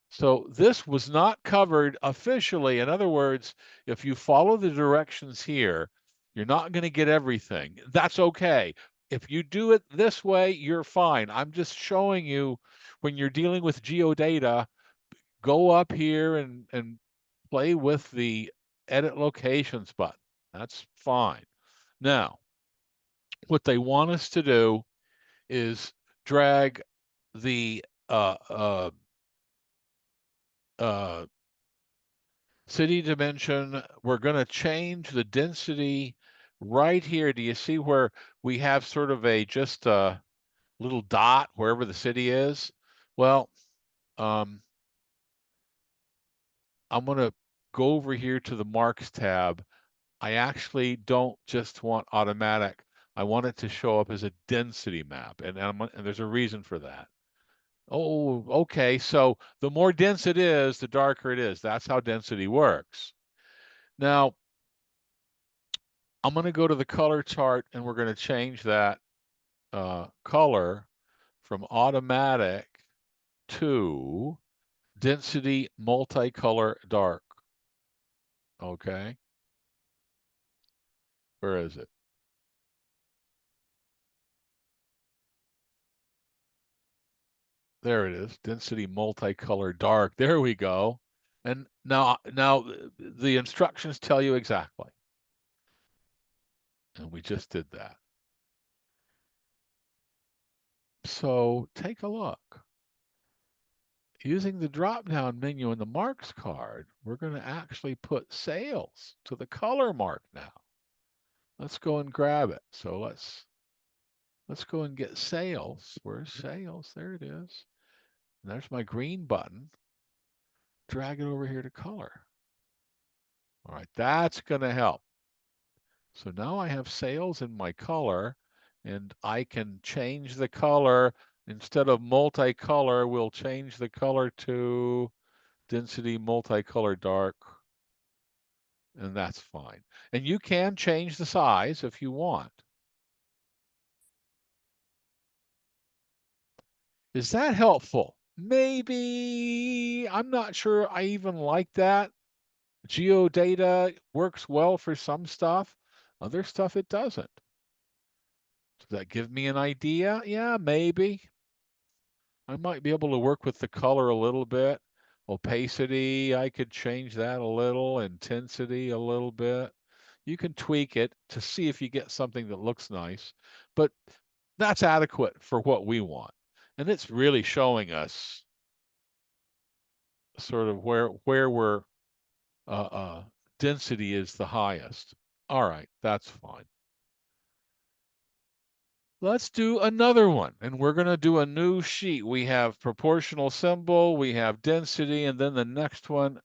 So this was not covered officially. In other words, if you follow the directions here, you're not going to get everything. That's okay. If you do it this way, you're fine. I'm just showing you when you're dealing with geodata, go up here and play with the edit locations button. That's fine. Now, what they want us to do is drag the uh, city dimension. We're going to change the density right here. Do you see where we have sort of a just a little dot wherever the city is? Well, um, I'm going to go over here to the Marks tab. I actually don't just want automatic. I want it to show up as a density map, and there's a reason for that. Oh, okay. So the more dense it is, the darker it is. That's how density works. Now, I'm going to go to the color chart and we're going to change that color from automatic to density multicolor dark. Okay, where is it? There it is, density multicolor dark. There we go. And now the instructions tell you exactly. And we just did that. So take a look. Using the drop-down menu in the marks card, we're going to actually put sales to the color mark now. Let's go and grab it. So let's go and get sales. Where's sales? There it is. And there's my green button. Drag it over here to color. All right, that's going to help. So now I have sales in my color, and I can change the color. Instead of multicolor, we'll change the color to density multicolor dark, and that's fine. And you can change the size if you want. Is that helpful? Maybe. I'm not sure I even like that. Geodata works well for some stuff. Other stuff it doesn't. Does that give me an idea? Yeah, maybe. I might be able to work with the color a little bit. Opacity, I could change that a little. Intensity a little bit. You can tweak it to see if you get something that looks nice, but that's adequate for what we want. And it's really showing us sort of where we're uh, uh, density is the highest. All right, that's fine. Let's do another one, and we're going to do a new sheet. We have proportional symbol, we have density, and then the next one,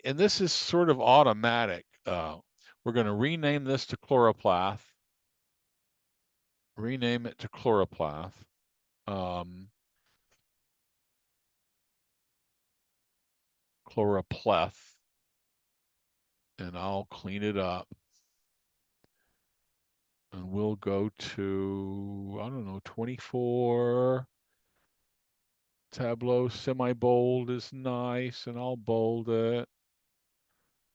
and this is sort of automatic. We're going to rename this to chloroplath. Rename it to chloroplath. Um, chloropleth, and I'll clean it up. And we'll go to, I don't know, 24. Tableau semi-bold is nice, and I'll bold it.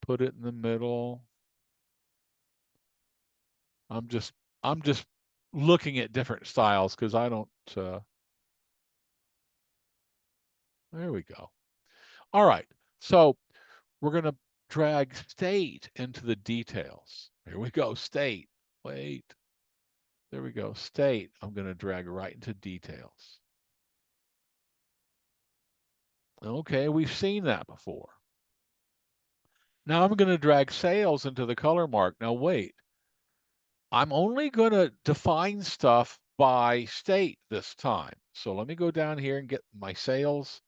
Put it in the middle. I'm just I'm just looking at different styles because I don't there we go. All right. So we're going to drag state into the details. Here we go. State. Wait. There we go. State. I'm going to drag right into details. Okay, we've seen that before. Now I'm going to drag sales into the color mark. Now wait. I'm only going to define stuff by state this time. So let me go down here and get my sales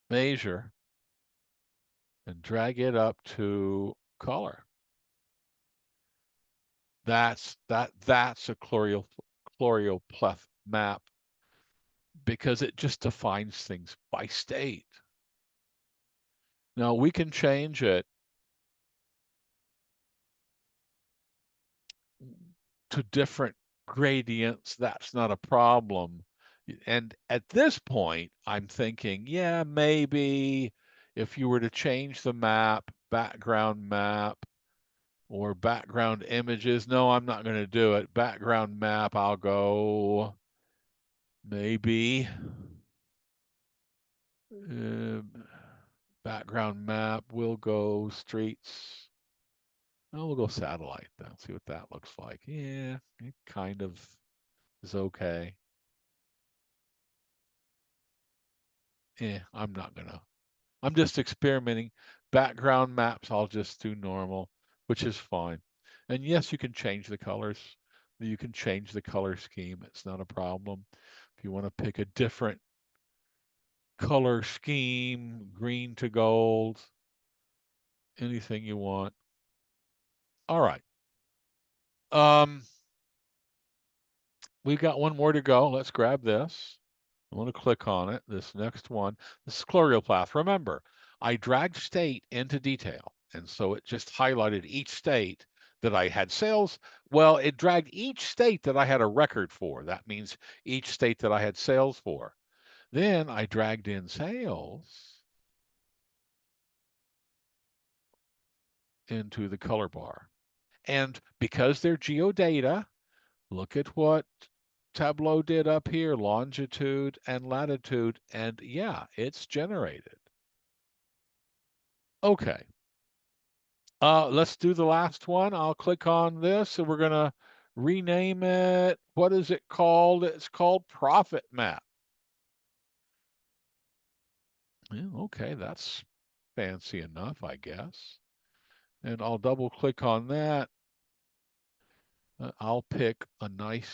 measure and drag it up to color. That's a chloropleth map. because it just defines things by state. Now we can change it to different gradients. That's not a problem. And at this point, I'm thinking, yeah, maybe if you were to change the map, background map, or background images, no, I'm not going to do it. Background map, I'll go maybe uh, background map, we'll go streets. Oh, we'll go satellite then, see what that looks like. Yeah, it kind of is okay. I'm not gonna. I'm just experimenting. Background maps, I'll just do normal, which is fine. And yes, you can change the colors. You can change the color scheme. It's not a problem. If you want to pick a different color scheme, green to gold, anything you want. All right. Um, we've got one more to go. Let's grab this. I'm going to click on it. This next one, this is chloroplath. Remember, I dragged state into detail. And so it just highlighted each state that I had sales. Well, it dragged each state that I had a record for. That means each state that I had sales for. Then I dragged in sales into the color bar. And because they're geodata, look at what Tableau did up here, longitude and latitude, and yeah, it's generated. Okay, let's do the last one. I'll click on this and we're gonna rename it. What is it called? It's called Profit Map. Yeah, okay, that's fancy enough, I guess. And I'll double click on that. I'll pick a nice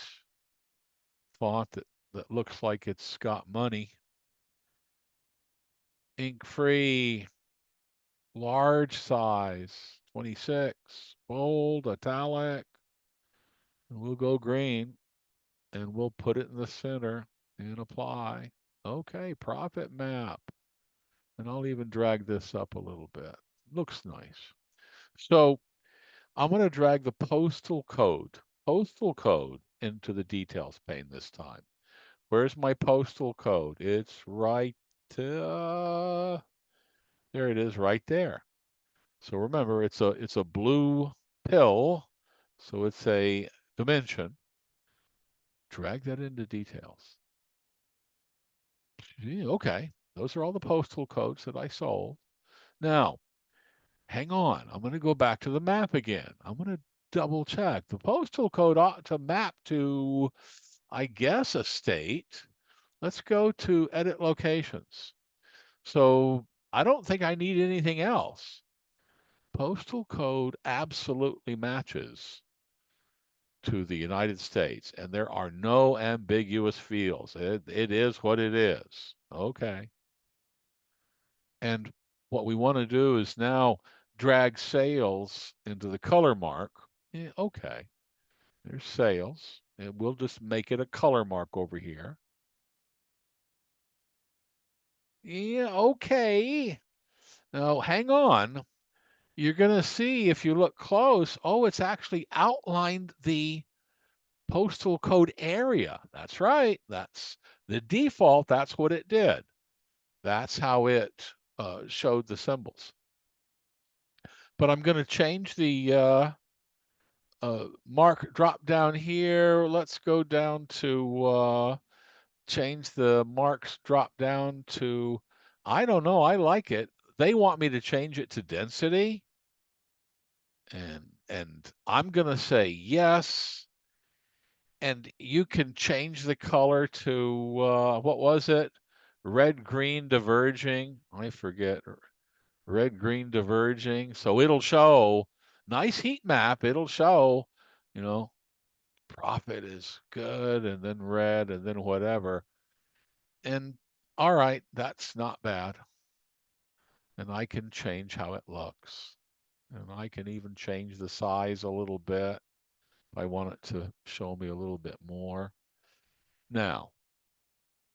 font that looks like it's got money. Ink free, large size, 26, bold, italic, and we'll go green and we'll put it in the center and apply. Okay, profit map. And I'll even drag this up a little bit. Looks nice. So I'm going to drag postal code into the details pane this time. Where's my postal code? It's right, there it is right there. So remember, it's a blue pill, so it's a dimension. Drag that into details. Gee, okay, those are all the postal codes that I sold. Now, hang on. I'm going to go back to the map again. I'm going to double check. The postal code ought to map to, I guess, a state. Let's go to edit locations. So I don't think I need anything else. Postal code absolutely matches to the United States, and there are no ambiguous fields. It is what it is. Okay. And what we want to do is now drag sales into the color mark. Yeah, okay. There's sales. And we'll just make it a color mark over here. Yeah, okay. Now, hang on. You're going to see if you look close, oh, it's actually outlined the postal code area. That's right. That's the default. That's what it did. That's how it showed the symbols. But I'm going to change the mark drop down here. Let's go down to change the marks drop down to, I don't know, I like it. They want me to change it to density. And I'm going to say yes. And you can change the color to, what was it? Red, green, diverging. I forget. Red, green, diverging. So it'll show, nice heat map. It'll show, you know, profit is good, and then red, and then whatever. And all right, that's not bad. And I can change how it looks. And I can even change the size a little bit if I want it to show me a little bit more. Now,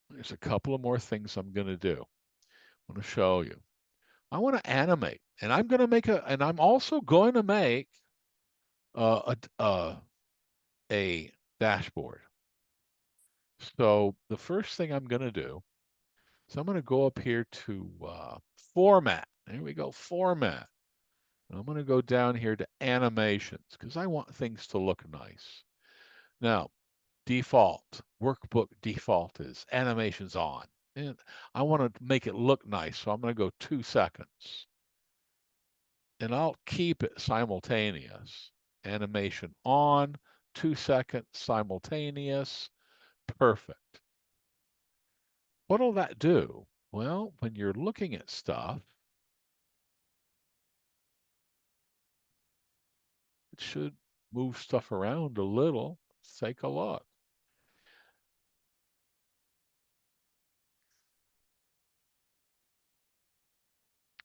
There's a couple of more things I'm going to do. I'm going to show you. I want to animate, and I'm also going to make a dashboard. So the first thing I'm going to do is I'm going to go up here to Format. There we go, Format. And I'm going to go down here to Animations because I want things to look nice. Now, default, workbook default is animations on. And I want to make it look nice, so I'm going to go 2 seconds. And I'll keep it simultaneous. Animation on, 2 seconds simultaneous, perfect. What'll that do? Well, when you're looking at stuff, it should move stuff around a little. Let's take a look.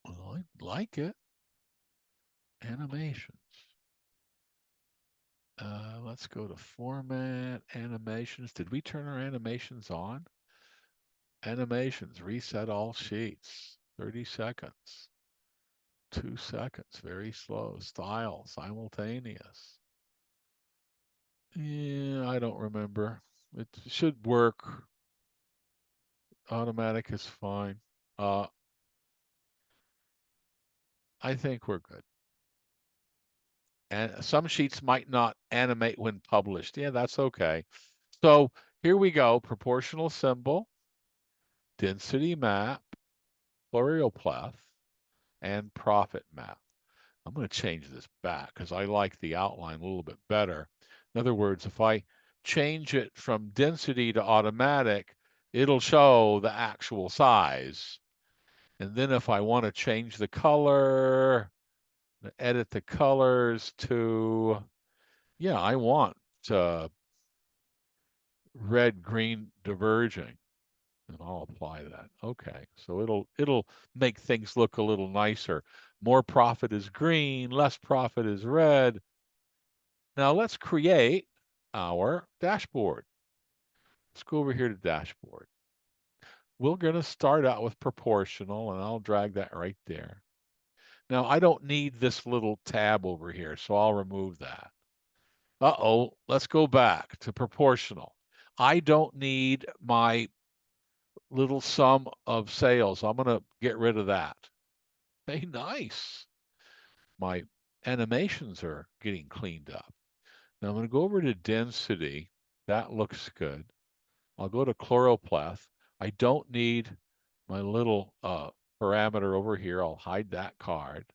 Well, I like it. Animations. Let's go to Format, Animations. Did we turn our animations on? Animations, reset all sheets. 30 seconds. 2 seconds, very slow. Style, simultaneous. Yeah, I don't remember. It should work. Automatic is fine. Uh, I think we're good. And some sheets might not animate when published. Yeah, that's okay. So here we go. Proportional symbol, density map, choropleth, and profit map. I'm going to change this back because I like the outline a little bit better. In other words, if I change it from density to automatic, it'll show the actual size. And then if I want to change the color, edit the colors to, yeah, I want uh, red, green diverging. And I'll apply that. Okay, so it'll make things look a little nicer. More profit is green, less profit is red. Now let's create our dashboard. Let's go over here to dashboard. We're going to start out with proportional, and I'll drag that right there. Now I don't need this little tab over here, so I'll remove that. Uh-oh, let's go back to proportional. I don't need my little sum of sales. I'm going to get rid of that. Hey, nice. My animations are getting cleaned up. Now I'm going to go over to density. That looks good. I'll go to choropleth. I don't need my little parameter over here. I'll hide that card.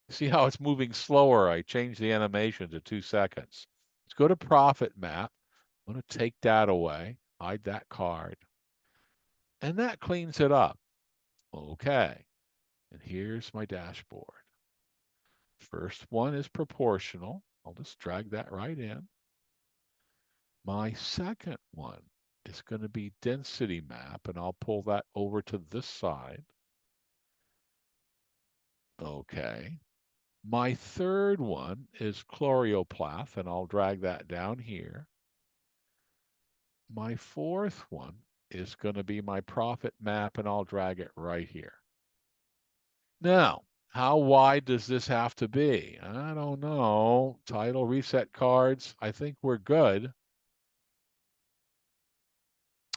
See how it's moving slower? I changed the animation to 2 seconds. Let's go to profit map. I'm going to take that away, hide that card. And that cleans it up. Okay. And here's my dashboard. First one is proportional. I'll just drag that right in. My second one is going to be density map, and I'll pull that over to this side. Okay. My third one is choropleth, and I'll drag that down here. My fourth one is going to be my profit map, and I'll drag it right here. Now, how wide does this have to be? I don't know. Title, reset cards. I think we're good.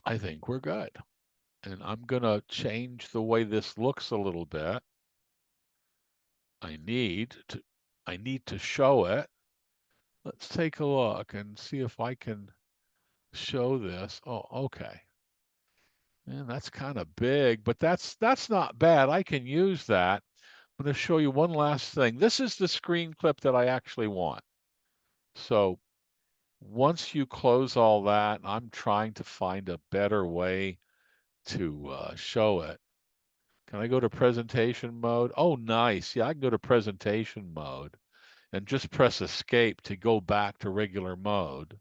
I think we're good. And I'm going to change the way this looks a little bit. I need to show it. Let's take a look and see if I can show this. Oh, okay. And that's kind of big, but that's not bad. I can use that. I'm going to show you one last thing. This is the screen clip that I actually want. So once you close all that, I'm trying to find a better way to show it. Can I go to presentation mode? Oh, nice. Yeah, I can go to presentation mode and just press escape to go back to regular mode.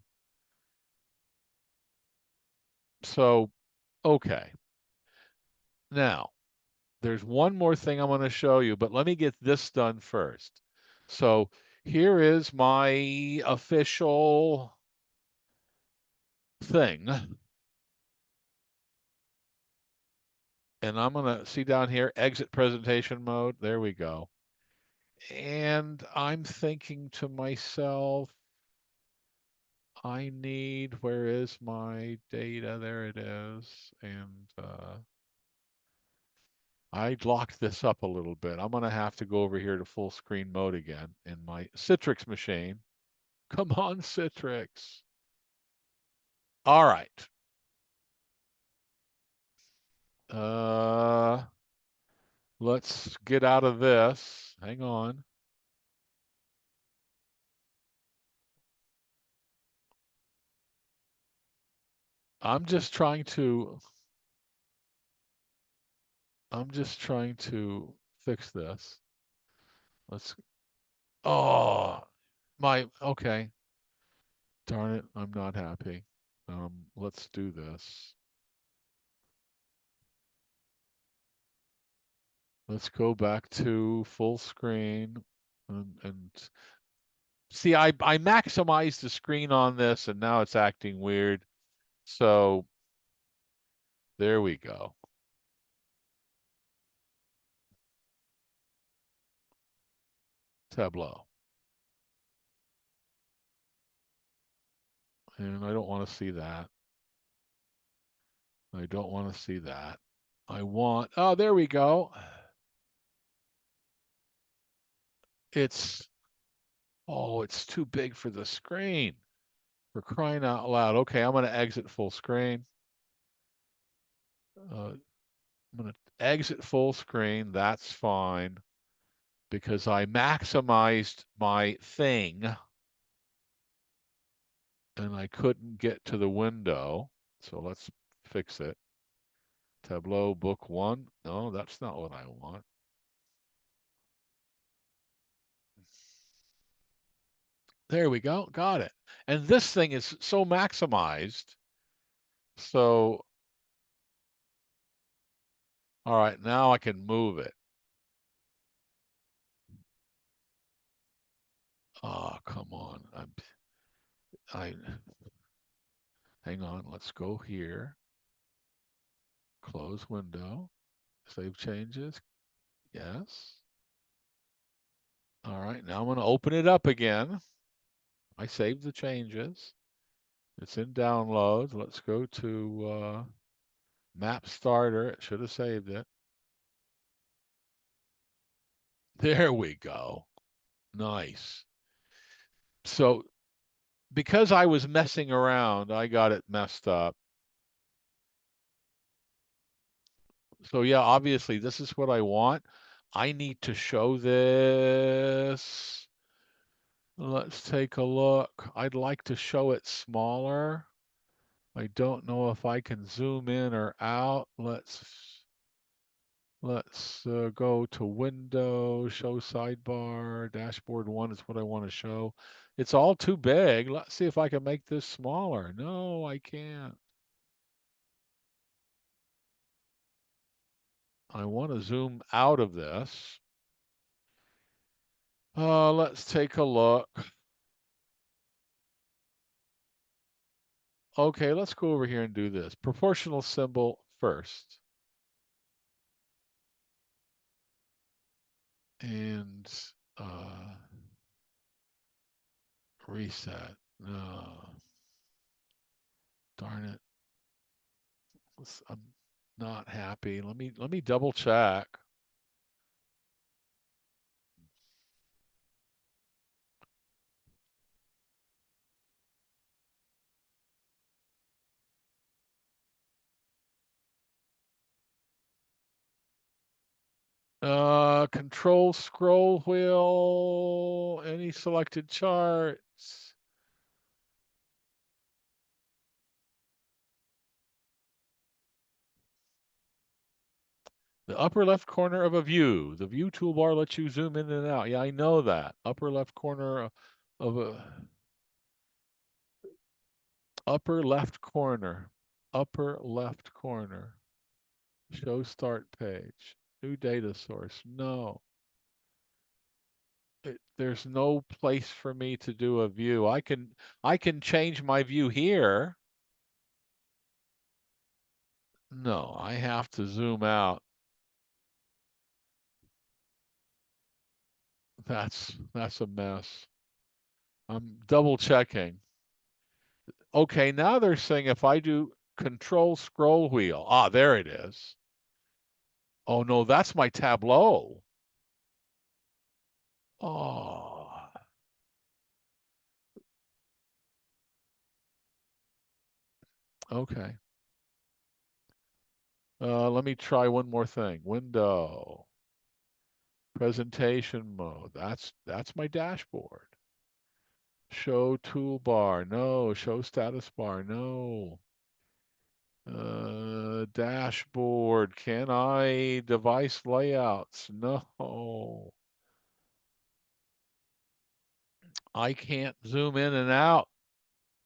So, okay. Now, there's one more thing I want to show you, but let me get this done first. So here is my official thing. And I'm going to see down here, exit presentation mode. There we go. And I'm thinking to myself, I need, where is my data? There it is. And I locked this up a little bit. I'm going to have to go over here to full screen mode again in my Citrix machine. Come on, Citrix. All right. Uh, let's get out of this. Hang on. I'm just trying to I'm just trying to fix this. Let's Oh, okay. Darn it, I'm not happy. Let's do this. Let's go back to full screen and see I maximized the screen on this and now it's acting weird. So there we go. Tableau. And I don't want to see that. I don't want to see that. Oh, there we go. It's, oh, it's too big for the screen. For crying out loud. Okay, I'm going to exit full screen. I'm going to exit full screen. That's fine because I maximized my thing and I couldn't get to the window. So let's fix it. Tableau book one. No, that's not what I want. There we go. Got it. And this thing is so maximized. So, all right, now I can move it. Oh, come on. I, hang on. Let's go here. Close window. Save changes. Yes. All right, now I'm going to open it up again. I saved the changes. It's in downloads. Let's go to map starter. It should have saved it. There we go. Nice. So because I was messing around, I got it messed up. So yeah, obviously this is what I want. I need to show this. Let's take a look. I'd like to show it smaller. I don't know if I can zoom in or out. Let's go to window, show sidebar, dashboard one is what I want to show. It's all too big. Let's see if I can make this smaller. No, I can't. I want to zoom out of this. Let's take a look. Okay, let's go over here and do this. Proportional symbol first. And uh, reset. No, darn it. I'm not happy. Let me double check. Control scroll wheel, any selected charts. The upper left corner of a view. The view toolbar lets you zoom in and out. Yeah, I know that. Upper left corner of a upper left corner. Upper left corner. Show start page. New data source. No. There's no place for me to do a view. I can change my view here. No, I have to zoom out. That's a mess. I'm double checking. Okay, now they're saying if I do control scroll wheel. Ah, there it is. Oh no, that's my tableau. Oh, okay. Let me try one more thing. Window, presentation mode. That's my dashboard. Show toolbar. No. Show status bar. No. Dashboard. Can I device layouts? No. I can't zoom in and out.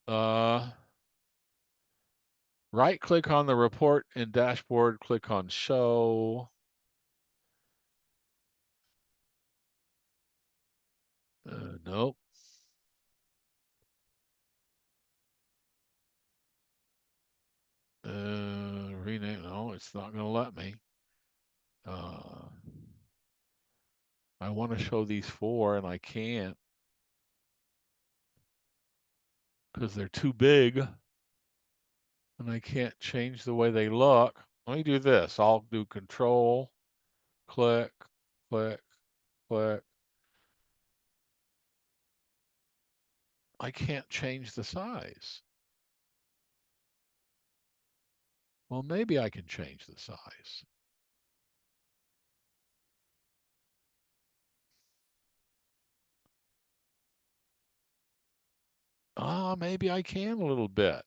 Uh, right click on the report and dashboard, click on show. Nope. Rename. No, it's not going to let me. Uh, I want to show these four and I can't because they're too big and I can't change the way they look. Let me do this. I'll do control, click, click, click. I can't change the size. Well, maybe I can change the size. Ah, maybe I can a little bit.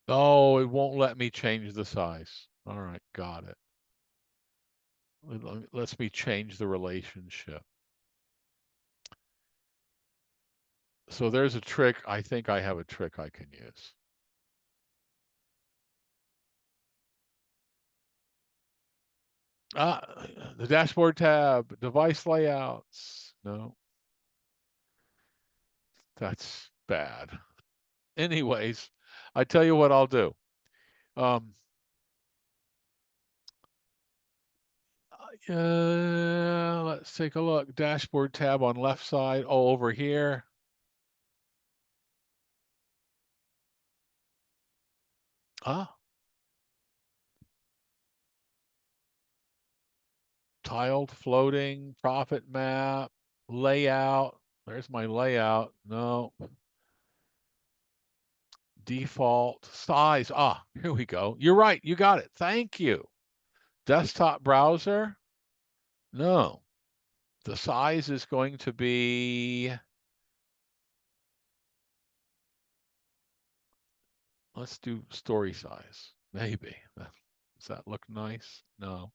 Oh, it won't let me change the size. All right, got it. Lets me change the relationship. So there's a trick. I think I have a trick I can use. Ah, the dashboard tab, device layouts. No, that's bad. Anyways, I tell you what I'll do. Um, let's take a look. Dashboard tab on left side. Oh, over here. Ah, tiled, floating, profit map, layout. There's my layout. No, default size. Ah, here we go. You're right. You got it. Thank you. Desktop browser. No, the size is going to be, let's do story size. Maybe. Does that look nice? No.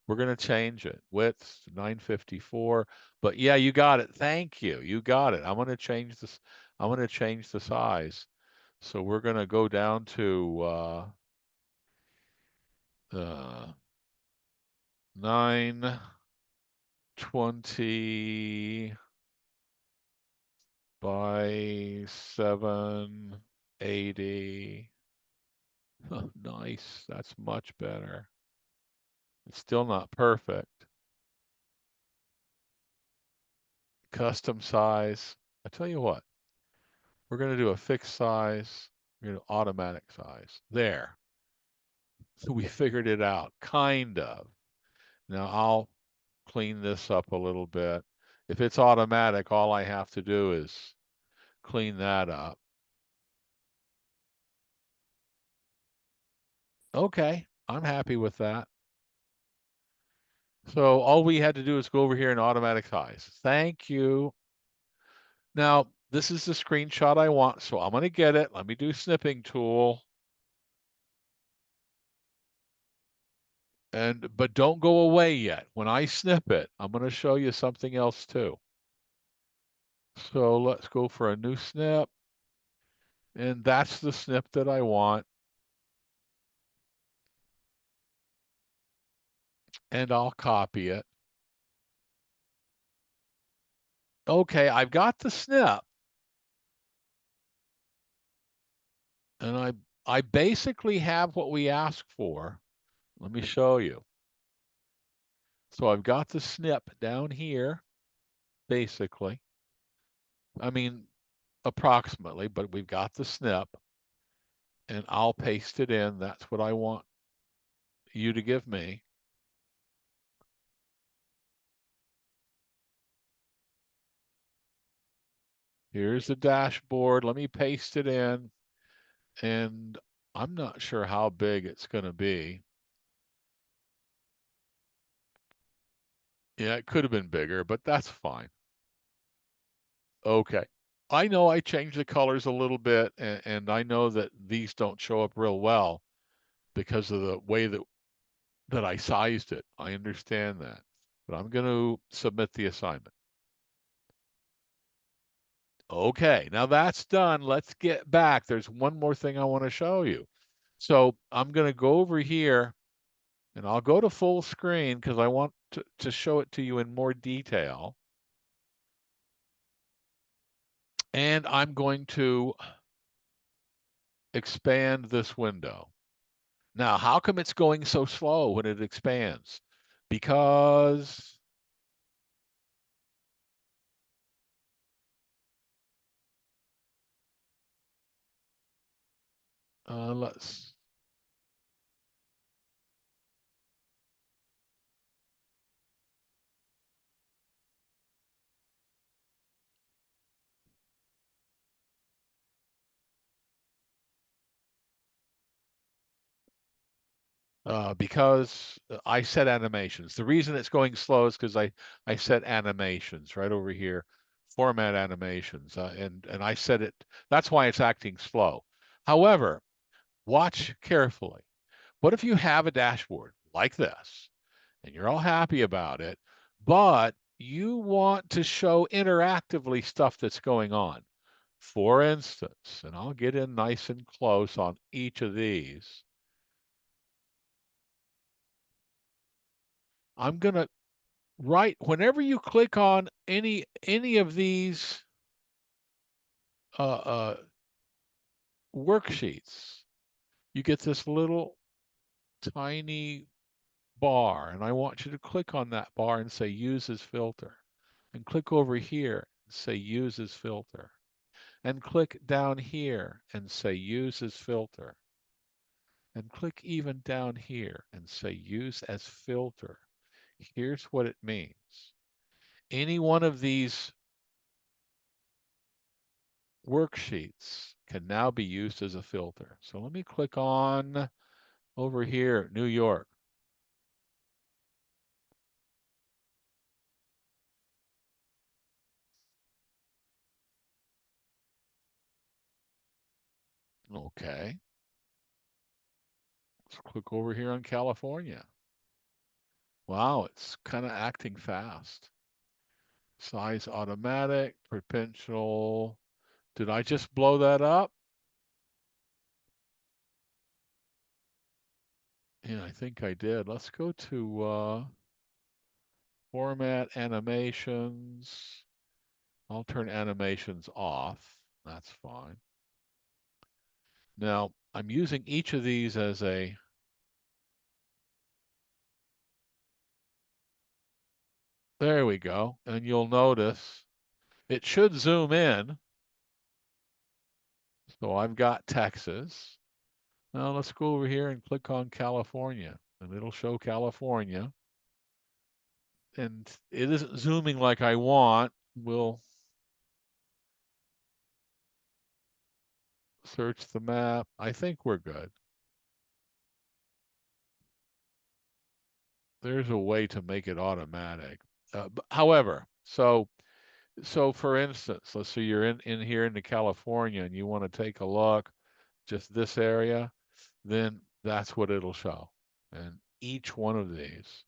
We're going to change it. Width 954. But yeah, you got it. Thank you. You got it. I'm going to change this. I'm going to change the size. So we're going to go down to uh, 920 by 780. Oh, nice. That's much better. It's still not perfect. Custom size. I tell you what, we're going to do a fixed size. We're going to do automatic size. There. So we figured it out, kind of. Now I'll clean this up a little bit. If it's automatic, all I have to do is clean that up. Okay, I'm happy with that. So all we had to do is go over here in automatic size. Thank you. Now, this is the screenshot I want, so I'm going to get it. Let me do snipping tool. But don't go away yet. When I snip it, I'm going to show you something else too. So let's go for a new snip. And that's the snip that I want. And I'll copy it. Okay, I've got the snip, and I basically have what we asked for. Let me show you. So I've got the snip down here, basically. I mean, approximately, but we've got the snip, and I'll paste it in. That's what I want you to give me. Here's the dashboard. Let me paste it in, and I'm not sure how big it's going to be. Yeah, it could have been bigger, but that's fine. Okay. I know I changed the colors a little bit, and I know that these don't show up real well because of the way that I sized it. I understand that. But I'm going to submit the assignment. Okay, now that's done. Let's get back. There's one more thing I want to show you. So I'm going to go over here and I'll go to full screen because I want to show it to you in more detail. And I'm going to expand this window. Now, how come it's going so slow when it expands? Because let's because I set animations. The reason it's going slow is because I set animations right over here, format animations, and I set it. That's why it's acting slow. However, watch carefully. What if you have a dashboard like this, and you're all happy about it, but you want to show interactively stuff that's going on? For instance, and I'll get in nice and close on each of these. I'm going to right whenever you click on any of these uh, uh, worksheets, you get this little tiny bar, and I want you to click on that bar and say use as filter, and click over here and say use as filter, and click down here and say use as filter, and click even down here and say use as filter. Here's what it means. Any one of these worksheets can now be used as a filter. So let me click on over here, New York. Okay. Let's click over here on California. Wow, it's kind of acting fast. Size automatic, potential. Did I just blow that up? Yeah, I think I did. Let's go to format animations. I'll turn animations off. That's fine. Now, I'm using each of these as a, there we go. And you'll notice it should zoom in. So I've got Texas. Now let's go over here and click on California, and it'll show California. And it isn't zooming like I want. We'll search the map. I think we're good. There's a way to make it automatic. However, so for instance, let's say you're in here into California and you want to take a look, just this area, then that's what it'll show. And each one of these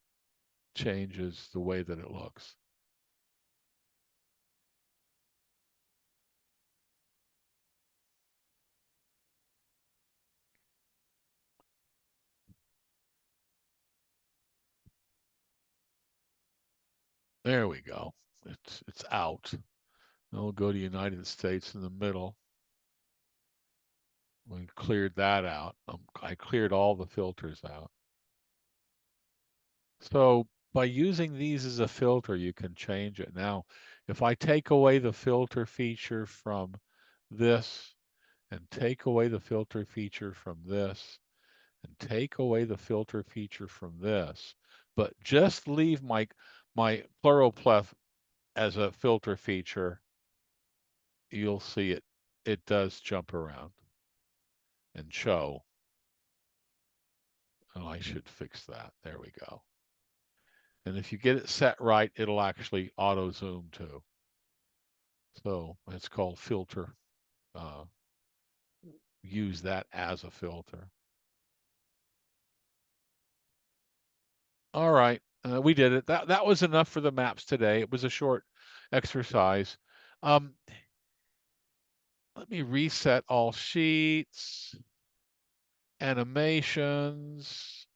changes the way that it looks. There we go. It's out. We'll go to United States in the middle. We cleared that out. I cleared all the filters out. So by using these as a filter, you can change it. Now, if I take away the filter feature from this and take away the filter feature from this and take away the filter feature from this, but just leave my pleuropleph as a filter feature, you'll see it does jump around and show. Oh, I should fix that. There we go. And if you get it set right, it'll actually auto zoom too. So it's called filter. Uh, use that as a filter. All right, we did it. That was enough for the maps today. It was a short exercise. Um, let me reset all sheets, animations,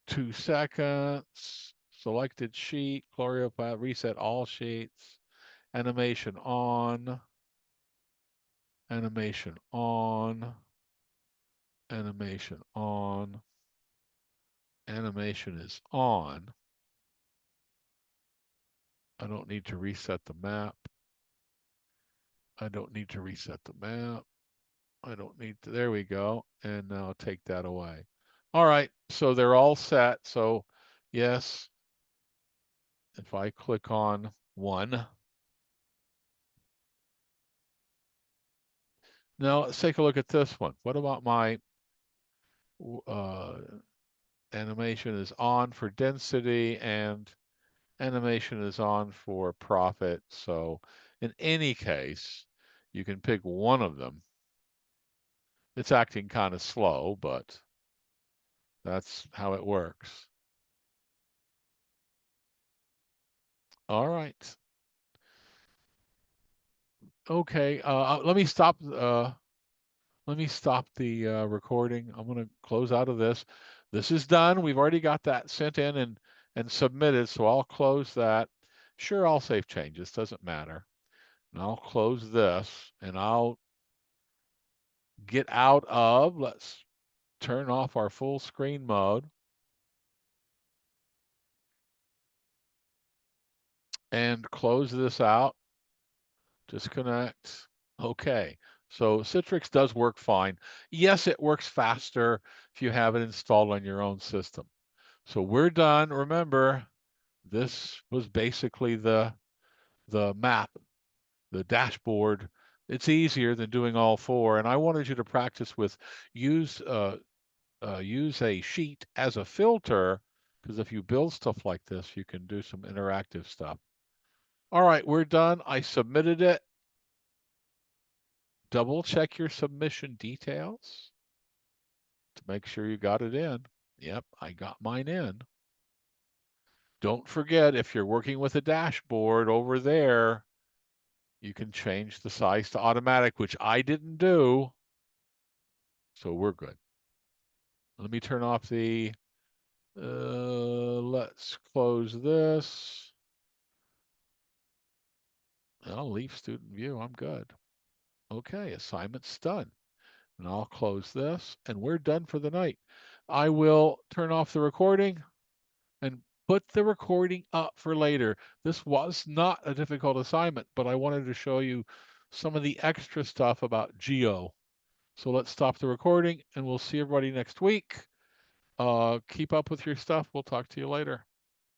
2 seconds, selected sheet, Chloroplat, reset all sheets, animation on, animation on, animation on, animation is on. I don't need to reset the map. I don't need to reset the map. I don't need to, there we go. And now take that away. All right, so they're all set. So yes, if I click on one. Now let's take a look at this one. What about my uh, animation is on for density and animation is on for profit. So in any case, you can pick one of them. It's acting kind of slow, but that's how it works. All right. Okay. Let me stop. Let me stop the recording. I'm going to close out of this. This is done. We've already got that sent in and submitted, so I'll close that. Sure, I'll save changes. Doesn't matter. And I'll close this, and I'll get out of. Let's turn off our full screen mode and close this out. Disconnect. Okay. So Citrix does work fine. Yes, it works faster if you have it installed on your own system. So we're done. Remember, this was basically the map, the dashboard. It's easier than doing all four. And I wanted you to practice with use use a sheet as a filter, because if you build stuff like this, you can do some interactive stuff. All right, we're done. I submitted it. Double check your submission details to make sure you got it in. Yep, I got mine in. Don't forget, if you're working with a dashboard over there, you can change the size to automatic, which I didn't do. So we're good. Let me turn off the, let's close this. I'll leave student view. I'm good. Okay, assignment's done. And I'll close this and we're done for the night. I will turn off the recording and put the recording up for later. This was not a difficult assignment, but I wanted to show you some of the extra stuff about geo. So let's stop the recording and we'll see everybody next week. Keep up with your stuff. We'll talk to you later.